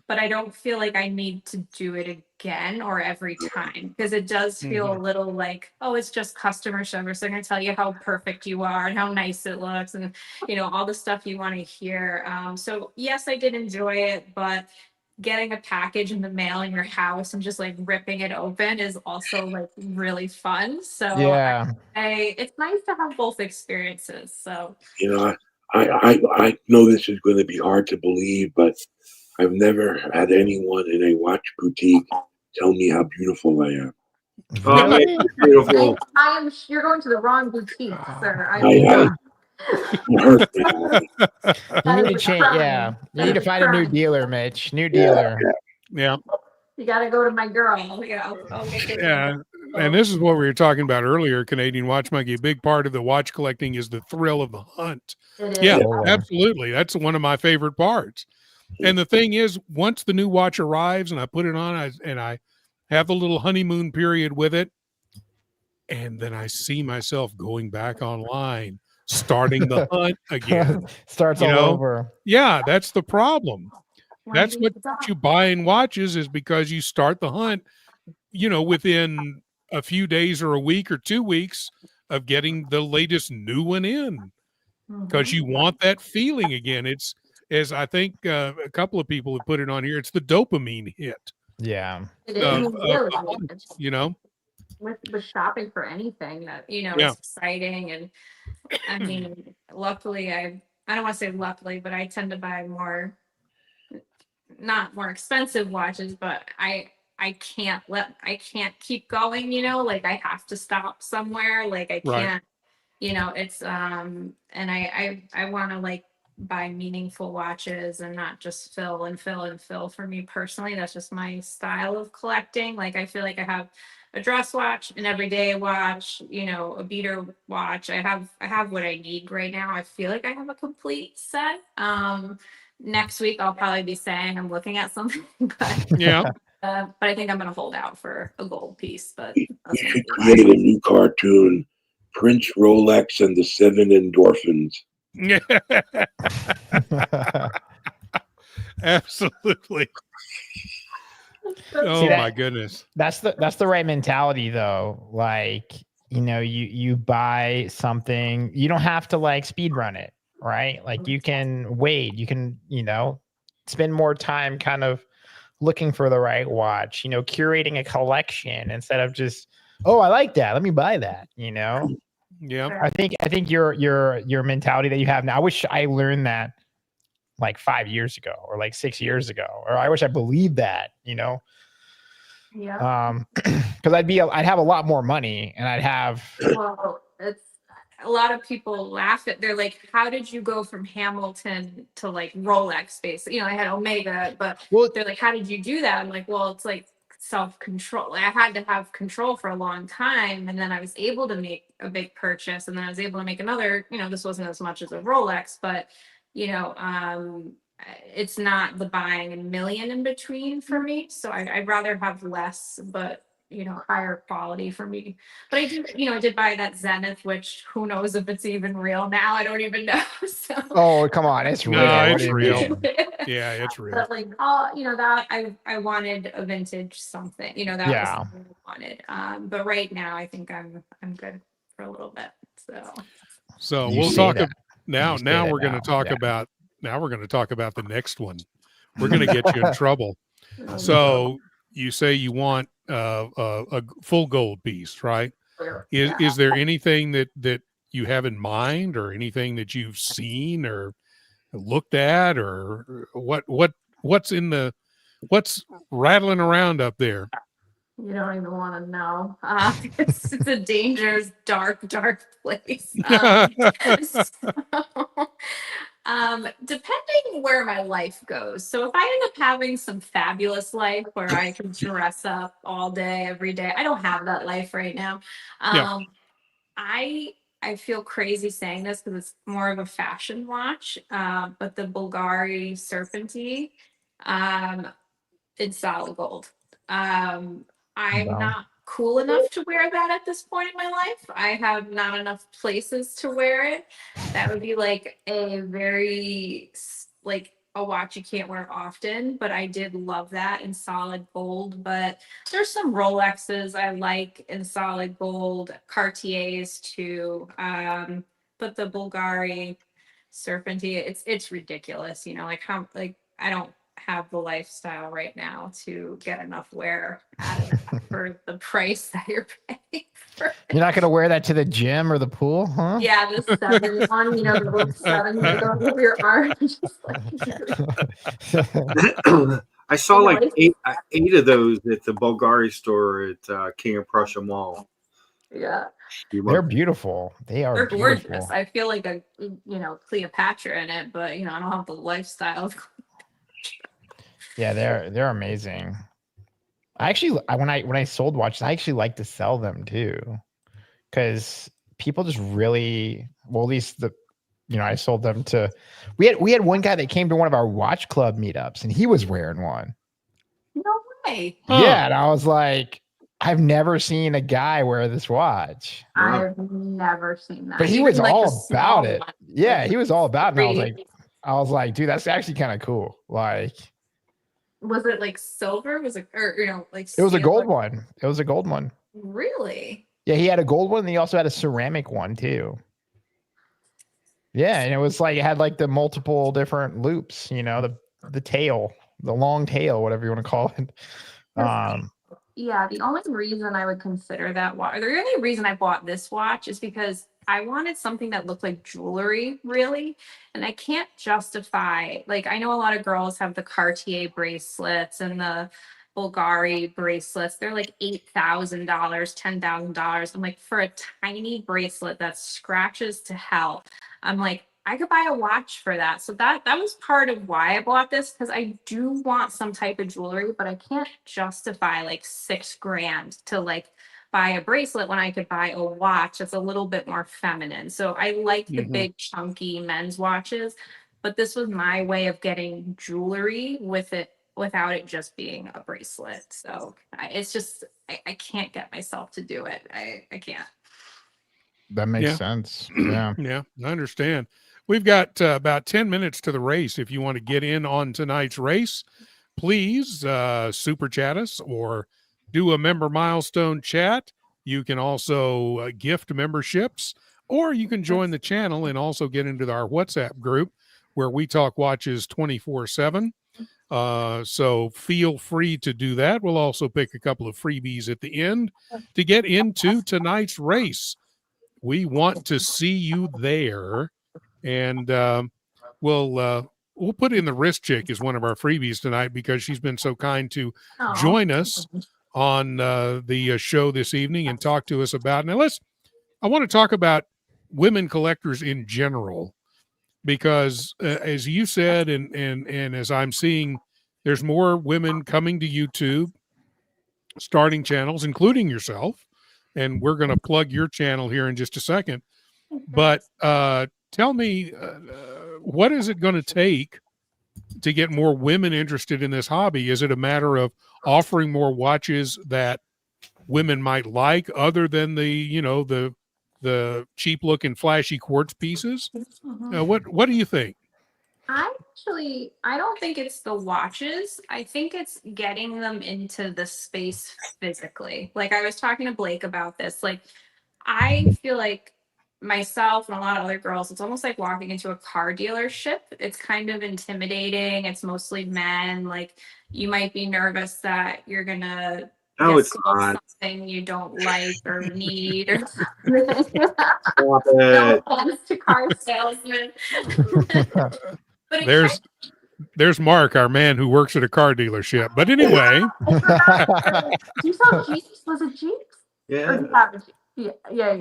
but I don't feel like I need to do it again or every time, because it does feel a little like, oh, it's just customer service. They're going to tell you how perfect you are and how nice it looks and all the stuff you want to hear. So yes, I did enjoy it, but getting a package in the mail in your house and just like ripping it open is also like really fun. So Yeah. it's nice to have both experiences. So I know this is going to be hard to believe, but I've never had anyone in a watch boutique tell me how beautiful I am. Oh, Really? beautiful. you're going to the wrong boutique, sir. I hurt me. You need to change. Yeah, you need to find a new dealer, Mitch. New dealer. Yeah. You got to go to my girl. Yeah, I'll make it. Yeah. And this is what we were talking about earlier, Canadian Watch Monkey. A big part of the watch collecting is the thrill of the hunt. Yeah, absolutely. That's one of my favorite parts. And the thing is, once the new watch arrives and I put it on, I have the little honeymoon period with it, and then I see myself going back online, starting the hunt again. Starts all over. Yeah, that's the problem. That's what you buy in watches, is because you start the hunt, within a few days or a week or 2 weeks of getting the latest new one in, because you want that feeling again. It's, as I think a couple of people have put it on here, it's the dopamine hit. Yeah. It is really, with shopping for anything that is exciting. And I mean, luckily I don't want to say luckily, but I tend to buy not more expensive watches, but I I can't keep going, you know, like I have to stop somewhere. Like I Right. can't, you know, it's and I want to like buy meaningful watches and not just fill and fill and fill. For me personally, that's just my style of collecting. Like I feel like I have a dress watch, an everyday watch, you know, a beater watch. I have what I need right now. I feel like I have a complete set. Next week I'll probably be saying I'm looking at something, but Yeah. but I think I'm gonna hold out for a gold piece. But You that's should maybe create a new cartoon, Prince Rolex and the Seven Endorphins. Yeah. Absolutely. Oh See, my goodness. that's the right mentality though. Like, you know, you buy something, you don't have to like speed run it, right? Like you can wait, you can, you know, spend more time kind of looking for the right watch, you know, curating a collection instead of just, oh, I like that, let me buy that, you know. Yeah. I think your mentality that you have now, I wish I learned that like 5 years ago or like 6 years ago, or I wish I believed that, you know. Yeah. Because I'd have a lot more money and I'd have. Well, it's a lot of people laugh at. They're like, "How did you go from Hamilton to like Rolex space?" You know, I had Omega, but Well, they're like, "How did you do that?" I'm like, "Well, it's like self-control. I had to have control for a long time, and then I was able to make a big purchase, and then I was able to make another. You know, this wasn't as much as a Rolex, but you know, it's not the buying a million in between for me. So I'd rather have less, but you know, higher quality for me. But I did, you know, I did buy that Zenith, which who knows if it's even real now. I don't even know. So oh, come on, it's real. No, What it's do you real. mean? Yeah, it's real. but like, oh, you know, that I wanted a vintage something, you know, that was Yeah. something I wanted. But right now I think I'm good for a little bit. So You we'll say talk that. now. You say Now that we're going to now. talk Yeah. about the next one. We're going to get you in trouble. oh, So you say you want a full gold piece, right? Is there anything that you have in mind, or anything that you've seen or looked at, or what's rattling around up there? You don't even want to know. It's a dangerous, dark place. So, depending where my life goes. So if I end up having some fabulous life where I can dress up all day, every day, I don't have that life right now. Yeah. I I feel crazy saying this because it's more of a fashion watch, but the Bulgari Serpentine, um, in solid gold. Um, I'm Wow. not cool enough to wear that at this point in my life. I have not enough places to wear it. That would be like a very like a watch you can't wear often, but I did love that in solid gold. But there's some Rolexes I like in solid gold, Cartiers too. But the Bulgari Serpentine, it's ridiculous, you know, like how like I don't have the lifestyle right now to get enough wear out of that for the price that you're paying for it. You're not gonna wear that to the gym or the pool, huh? Yeah, the 7 one, you know, the little 7 that goes over your arm. Just like, I saw you know, like eight of those at the Bulgari store at King of Prussia Mall. yeah, You They're want- beautiful. They are they're beautiful. gorgeous. I feel like a Cleopatra in it, but you know, I don't have the lifestyle of Yeah, they're amazing. When I sold watches, I actually like to sell them too, because people just really, well, at least I sold them to. We had one guy that came to one of our watch club meetups, and he was wearing one. no way. Huh. Yeah, and I was like, I've never seen a guy wear this watch. I've never seen that. But he Even, was like, the all small about it. one, Yeah, like, he was all about it. And three. I was like, dude, that's actually kind of cool. Like, Was it like silver? Was it, or you know, like it was a steel? gold one. It was a gold one. Really? Yeah, he had a gold one, and he also had a ceramic one too. Yeah, and it was like it had like the multiple different loops, you know, the tail, the long tail, whatever you want to call it. Yeah, the only reason I would consider that watch, or the only reason I bought this watch is because I wanted something that looked like jewelry, really. And I can't justify, like, I know a lot of girls have the Cartier bracelets and the Bulgari bracelets. They're like $8,000, $10,000. I'm like, for a tiny bracelet that scratches to hell, I'm like, I could buy a watch for that. So that was part of why I bought this, because I do want some type of jewelry, but I can't justify like $6,000 to like buy a bracelet when I could buy a watch that's a little bit more feminine. So I like the big chunky men's watches, but this was my way of getting jewelry with it without it just being a bracelet. So it's just, I can't get myself to do it. I can't. That makes Yeah. sense. Yeah. Yeah, I understand. We've got about 10 minutes to the race. If you want to get in on tonight's race, please super chat us or do a member milestone chat. You can also gift memberships, or you can join the channel and also get into our WhatsApp group where we talk watches 24/7. So feel free to do that. We'll also pick a couple of freebies at the end to get into tonight's race. We want to see you there, and we'll put in the wrist chick as one of our freebies tonight because she's been so kind to join us on the show this evening and talk to us about. Now, I want to talk about women collectors in general, because as you said, and as I'm seeing, there's more women coming to YouTube, starting channels, including yourself. And we're going to plug your channel here in just a second. But tell me, what is it going to take to get more women interested in this hobby? Is it a matter of offering more watches that women might like, other than the cheap looking flashy quartz pieces? What do you think? I don't think it's the watches. I think it's getting them into the space physically. Like, I was talking to Blake about this. Like, I feel like myself and a lot of other girls, it's almost like walking into a car dealership. It's kind of intimidating. It's mostly men. Like, you might be nervous that you're gonna get something you don't like or need, or no offense to car salesmen. But there's Mark, our man who works at a car dealership. But anyway, do you sell Jeeps? Was it Jeeps? Yeah. Or do you have a Jeep? Yeah.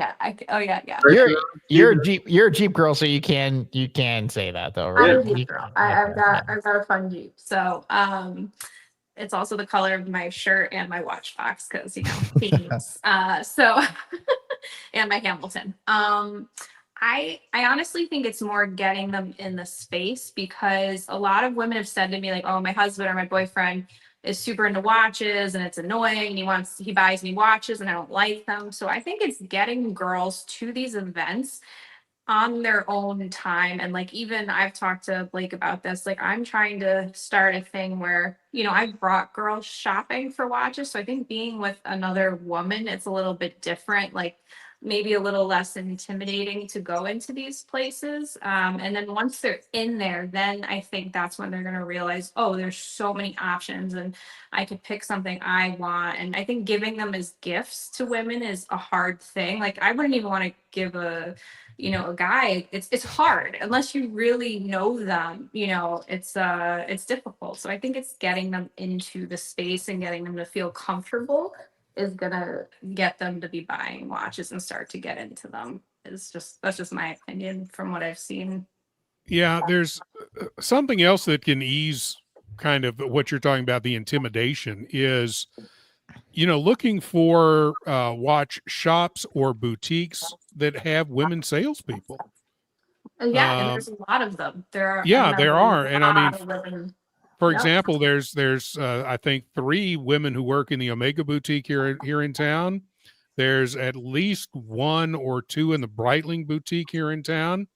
You're a Jeep girl, so you can say that though, right? I'm a Jeep girl. I've got a fun Jeep. So it's also the color of my shirt and my watch box, because themes. So and my Hamilton. I honestly think it's more getting them in the space, because a lot of women have said to me, like, oh, my husband or my boyfriend is super into watches and it's annoying, and he buys me watches and I don't like them. So I think it's getting girls to these events on their own time. And like, even I've talked to Blake about this, like, I'm trying to start a thing where, I've brought girls shopping for watches. So I think being with another woman, it's a little bit different. Like, maybe a little less intimidating to go into these places. And then once they're in there, then I think that's when they're going to realize, oh, there's so many options and I could pick something I want. And I think giving them as gifts to women is a hard thing. Like, I wouldn't even want to give a guy, it's hard unless you really know them. It's difficult. So I think it's getting them into the space and getting them to feel comfortable is gonna get them to be buying watches and start to get into them. That's just my opinion from what I've seen. Yeah, there's something else that can ease kind of what you're talking about, the intimidation, is looking for watch shops or boutiques that have women salespeople. And there's a lot of them. There are. And I mean, for example, there's I think 3 women who work in the Omega boutique here in town. There's at least 1 or 2 in the Breitling boutique here in town,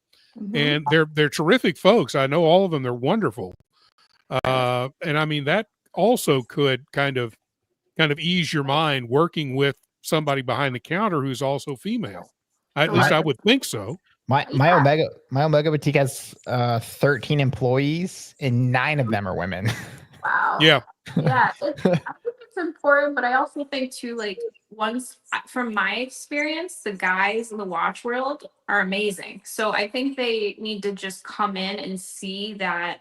and they're terrific folks. I know all of them. They're wonderful, and I mean, that also could kind of ease your mind, working with somebody behind the counter who's also female. At least I would think so. My Omega boutique has 13 employees, and 9 of them are women. Wow. Yeah. I think it's important, but I also think too, like, from my experience, the guys in the watch world are amazing. So I think they need to just come in and see that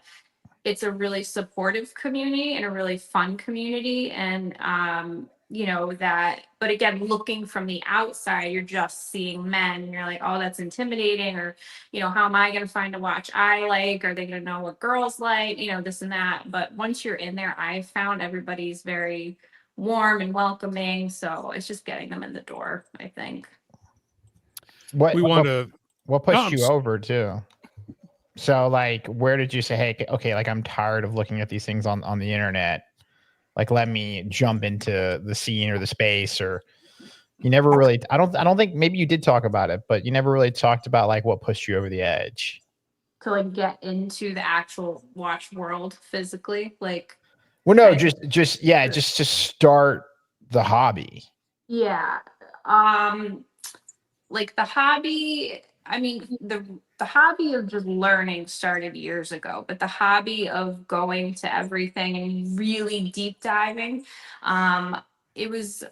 it's a really supportive community and a really fun community. And, you know, that, but again, looking from the outside, you're just seeing men and you're like, oh, that's intimidating. Or, you know, how am I going to find a watch I like? Are they going to know what girls like? You know, this and that. But once you're in there, I found everybody's very warm and welcoming. So it's just getting them in the door, I think. What We want to. what pushed you over too? So like, where did you say, hey, okay, like I'm tired of looking at these things on the internet. Like, let me jump into the scene or the space. Or you never really, I don't think, maybe you did talk about it, but you never really talked about like what pushed you over the edge. To like get into the actual watch world physically, like. Well, no, just to start the hobby. Yeah. Like the hobby, I mean, the hobby of just learning started years ago, but the hobby of going to everything and really deep diving, it was,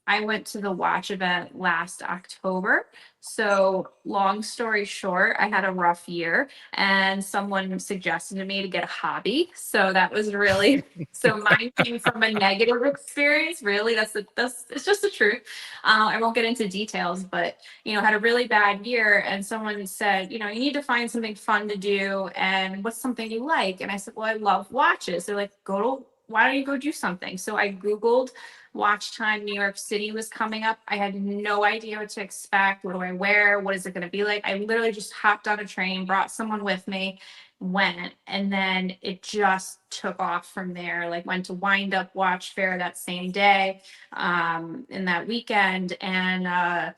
I went to the watch event last October. So long story short, I had a rough year and someone suggested to me to get a hobby. So that was really, so mine came from a negative experience. Really, that's it's just the truth. I won't get into details, but you know, had a really bad year and someone said, you know, you need to find something fun to do. And what's something you like? And I said, well, I love watches. They're like, why don't you go do something? So I Googled watch time. New York City was coming up. I had no idea what to expect. What do I wear? What is it going to be like? I literally just hopped on a train, brought someone with me, went, and then it just took off from there. Like went to Wind Up Watch Fair that same day, in that weekend. And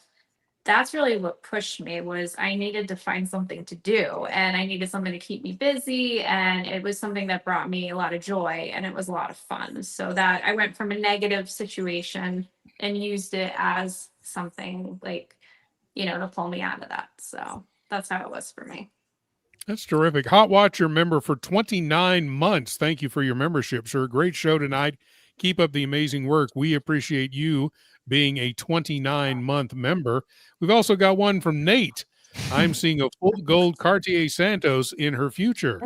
that's really what pushed me. Was I needed to find something to do and I needed something to keep me busy, and it was something that brought me a lot of joy and it was a lot of fun. So that I went from a negative situation and used it as something like, you know, to pull me out of that. So that's how it was for me. That's terrific. Hot Watcher member for 29 months. Thank you for your membership, sir. Great show tonight. Keep up the amazing work. We appreciate you being a 29-month member. We've also got one from Nate. I'm seeing a full gold Cartier Santos in her future.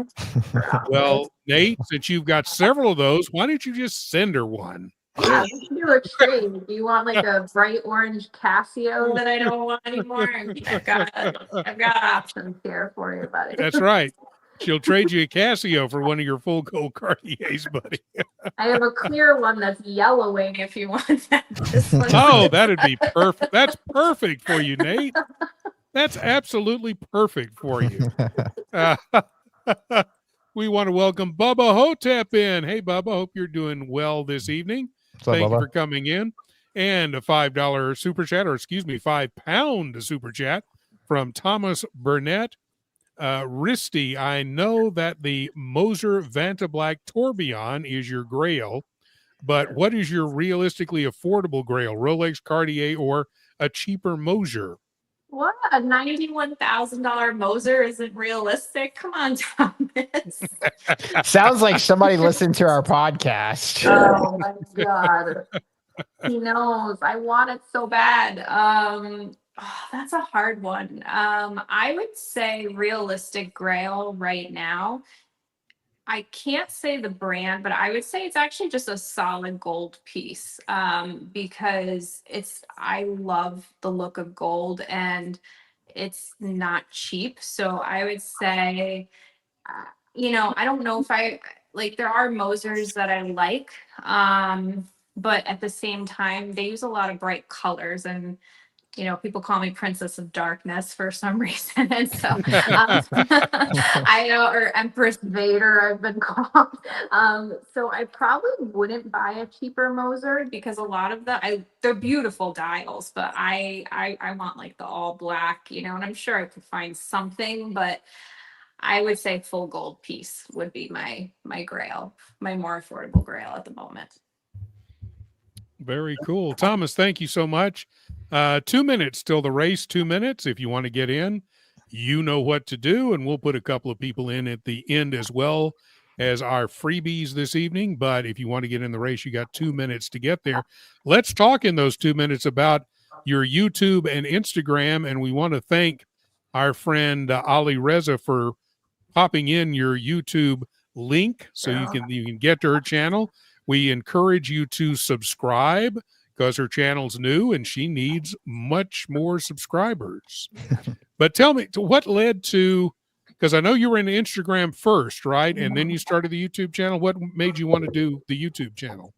Well, Nate, since you've got several of those, why don't you just send her one? Yeah, we can do a trade. Do you want like a bright orange Casio that I don't want anymore? I've got options here for you, buddy. That's right. She'll trade you a Casio for one of your full gold Cartiers, buddy. I have a clear one that's yellowing if you want that. Oh, that'd be perfect. That's perfect for you, Nate. That's absolutely perfect for you. We want to welcome Bubba Hotep in. Hey, Bubba, hope you're doing well this evening. Thank you for coming in. And a $5 super chat, or excuse me, £5 super chat from Thomas Burnett. Risty, I know that the Moser Vanta Black Tourbillon is your grail, but what is your realistically affordable grail? Rolex, Cartier, or a cheaper Moser? What? A $91,000 Moser isn't realistic? Come on, Thomas. Sounds like somebody listened to our podcast. Oh my God. He knows. I want it so bad. That's a hard one. I would say realistic grail right now. I can't say the brand, but I would say it's actually just a solid gold piece, because I love the look of gold and it's not cheap. So I would say, you know, I don't know if there are Mosers that I like, but at the same time, they use a lot of bright colors, and you know, people call me Princess of Darkness for some reason. And so I know, or Empress Vader, I've been called. So I probably wouldn't buy a cheaper Moser because a lot of they're beautiful dials, but I want like the all black, you know, and I'm sure I could find something, but I would say full gold piece would be my grail, my more affordable grail at the moment. Very cool. Thomas, thank you so much. 2 minutes till the race, 2 minutes. If you want to get in, you know what to do. And we'll put a couple of people in at the end as well as our freebies this evening. But if you want to get in the race, you got 2 minutes to get there. Let's talk in those 2 minutes about your YouTube and Instagram. And we want to thank our friend Ali Reza for popping in your YouTube link so you can get to her channel. We encourage you to subscribe because her channel's new and she needs much more subscribers. But tell me, what led to, because I know you were in Instagram first, right? And then you started the YouTube channel. What made you want to do the YouTube channel?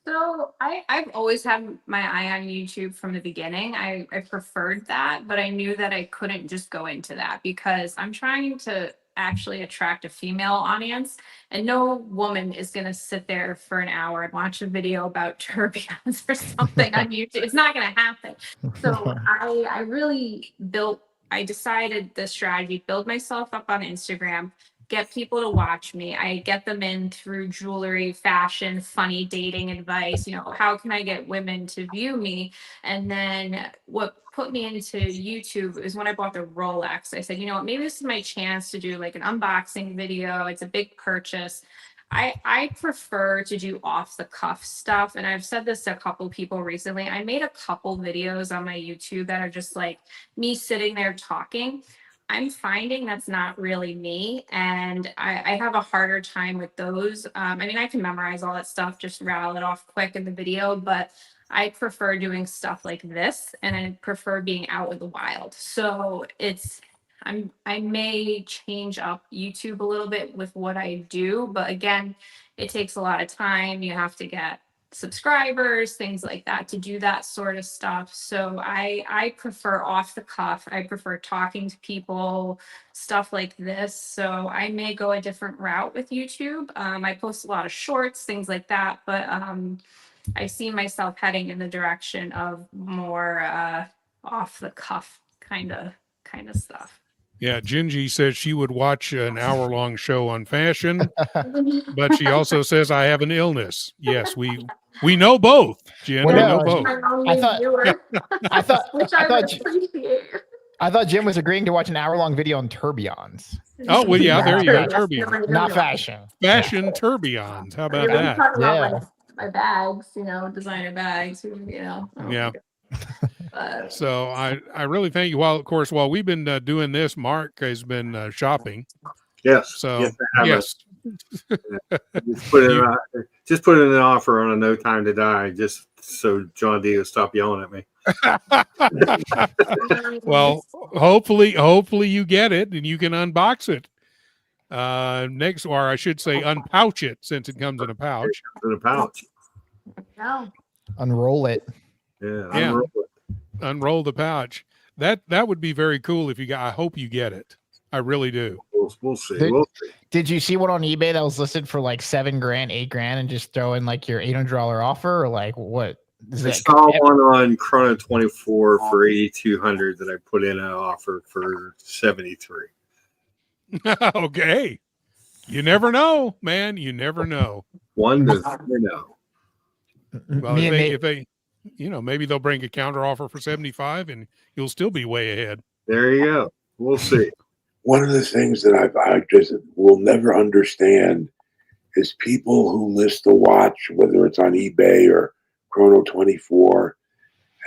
So I've always had my eye on YouTube from the beginning. I preferred that, but I knew that I couldn't just go into that because I'm trying to actually attract a female audience, and no woman is going to sit there for an hour and watch a video about tourbillons or something on YouTube. It's not going to happen. So I really I decided the strategy, build myself up on Instagram, get people to watch me. I get them in through jewelry, fashion, funny dating advice. How can I get women to view me? And then what put me into YouTube is when I bought the Rolex. I said, maybe this is my chance to do like an unboxing video. It's a big purchase. I prefer to do off the cuff stuff. And I've said this to a couple people recently. I made a couple videos on my YouTube that are just like me sitting there talking. I'm finding that's not really me, and I have a harder time with those. I can memorize all that stuff, just rattle it off quick in the video, but I prefer doing stuff like this, and I prefer being out in the wild. So I may change up YouTube a little bit with what I do, but again, it takes a lot of time. You have to get subscribers, things like that, to do that sort of stuff. So I prefer off the cuff. I prefer talking to people, stuff like this. So I may go a different route with YouTube. I post a lot of shorts, things like that, but I see myself heading in the direction of more off the cuff kind of stuff. Yeah, Gingy says she would watch an hour-long show on fashion, but she also says I have an illness. Yes, we know both, Jen. Well, we no, know both. I thought Jim was agreeing to watch an hour-long video on tourbillons. Oh, well, yeah, there you go. Tourbillon. Not fashion. Fashion tourbillons. How about that? Yeah. My bags, designer bags, Yeah. So I really thank you. While we've been doing this, Mark has been shopping. Yes. So yes. Just put in an offer on a No Time to Die, just so John D will stop yelling at me. Well, hopefully you get it and you can unbox it. Next, or I should say, unpouch it since it comes in a pouch. No. Unroll it. Yeah. Unroll the pouch. That would be very cool if you got. I hope you get it. I really do. We'll see. Did you see one on eBay that was listed for like $7,000, $8,000, and just throw in like your $800 offer, or like what? I saw one on Chrono 24 for 8,200 that I put in an offer for 73. Okay. You never know, man. You never know. One does never know. Well, if they maybe they'll bring a counter offer for 75 and you'll still be way ahead. There you go. We'll see. One of the things that I just will never understand is people who list a watch, whether it's on eBay or Chrono 24,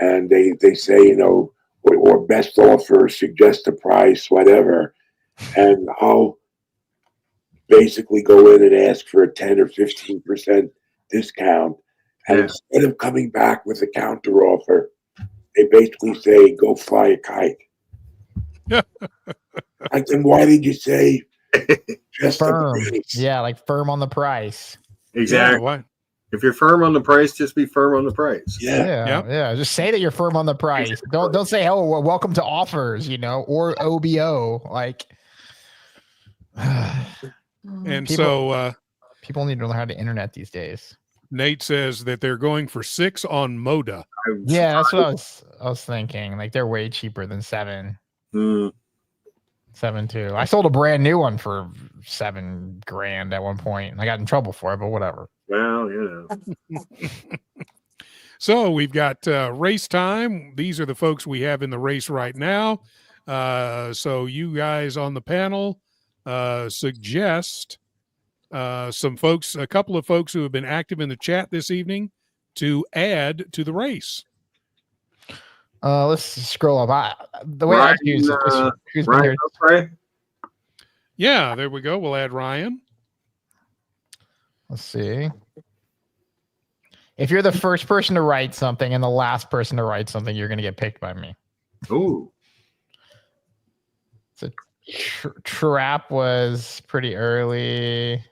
and they say, or best offer, suggest a price, whatever. And I'll basically go in and ask for a 10 or 15% discount. And instead of coming back with a counter offer, they basically say, go fly a kite. Like, then why did you say just firm? The price? Yeah, like firm on the price. Exactly. Yeah, if you're firm on the price, just be firm on the price. Yeah. Just say that you're firm on the price. Don't say, "Oh, well, welcome to offers," or OBO. Like, and people need to learn how to internet these days. Nate says that they're going for 6 on Moda. Yeah, that's what I was thinking. Like, they're way cheaper than 7. 7 too. I sold a brand new one for $7,000 at one point, and I got in trouble for it, but whatever. Well, So we've got race time. These are the folks we have in the race right now. So you guys on the panel suggest some folks, a couple of folks who have been active in the chat this evening, to add to the race. Let's scroll up. The way I use it, Ryan, yeah, there we go. We'll add Ryan. Let's see. If you're the first person to write something and the last person to write something, you're going to get picked by me. Ooh. So Trap was pretty early.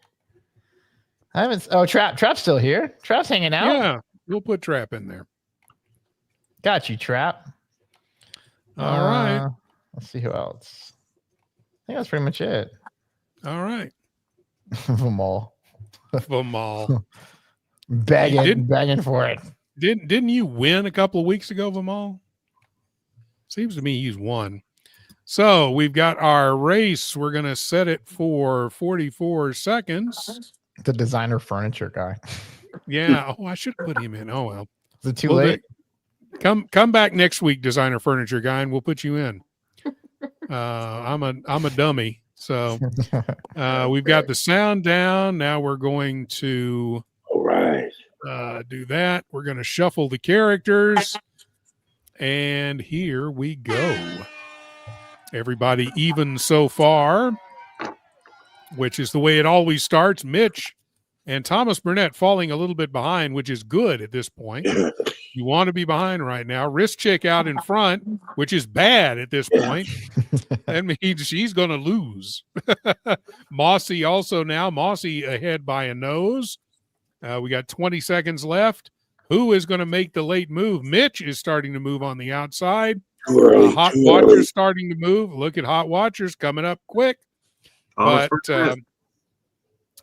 I haven't. Oh, Trap's still here. Trap's hanging out. Yeah, we'll put Trap in there. Got you, Trap. All right. Let's see who else. I think that's pretty much it. All right. Vamal. Vamal. Begging for it. Didn't you win a couple of weeks ago, Vamal? Seems to me he's won. So we've got our race. We're going to set it for 44 seconds. The designer furniture guy. Yeah. Oh, I should have put him in. Oh, well. Is it too late? Come back next week, designer furniture guy, and we'll put you in. I'm a dummy. So we've got the sound down. Now we're going to do that. We're going to shuffle the characters. And here we go. Everybody even so far, which is the way it always starts. Mitch and Thomas Burnett falling a little bit behind, which is good at this point. You want to be behind right now. Wrist chick out in front, which is bad at this point. That means she's going to lose. Mossy also now. Mossy ahead by a nose. We got 20 seconds left. Who is going to make the late move? Mitch is starting to move on the outside. Hot Watchers starting to move. Look at Hot Watchers coming up quick. But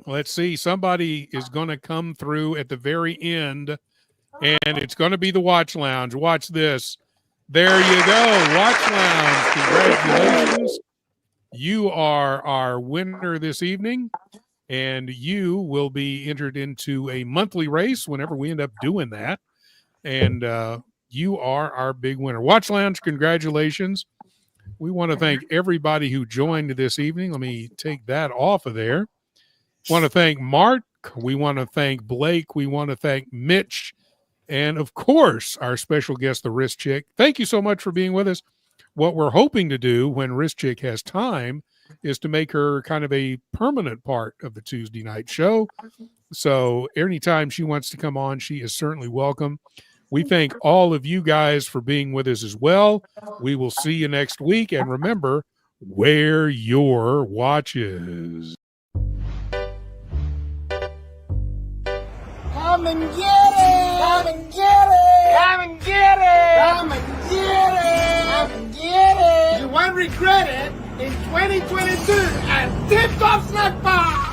let's see. Somebody is going to come through at the very end, and it's going to be the Watch Lounge. Watch this. There you go. Watch Lounge. Congratulations. You are our winner this evening, and you will be entered into a monthly race whenever we end up doing that. And you are our big winner. Watch Lounge, congratulations. We want to thank everybody who joined this evening. Let me take that off of there. Want to thank Mark. We want to thank Blake. We want to thank Mitch. And, of course, our special guest, the Wrist Chick. Thank you so much for being with us. What we're hoping to do when Wrist Chick has time is to make her kind of a permanent part of the Tuesday night show. So anytime she wants to come on, she is certainly welcome. We thank all of you guys for being with us as well. We will see you next week. And remember, wear your watches. Come and get it! Come and get it! Come and get it! Come and get it! Come and get it! You won't regret it in 2022 at Tip Top Snack Bar!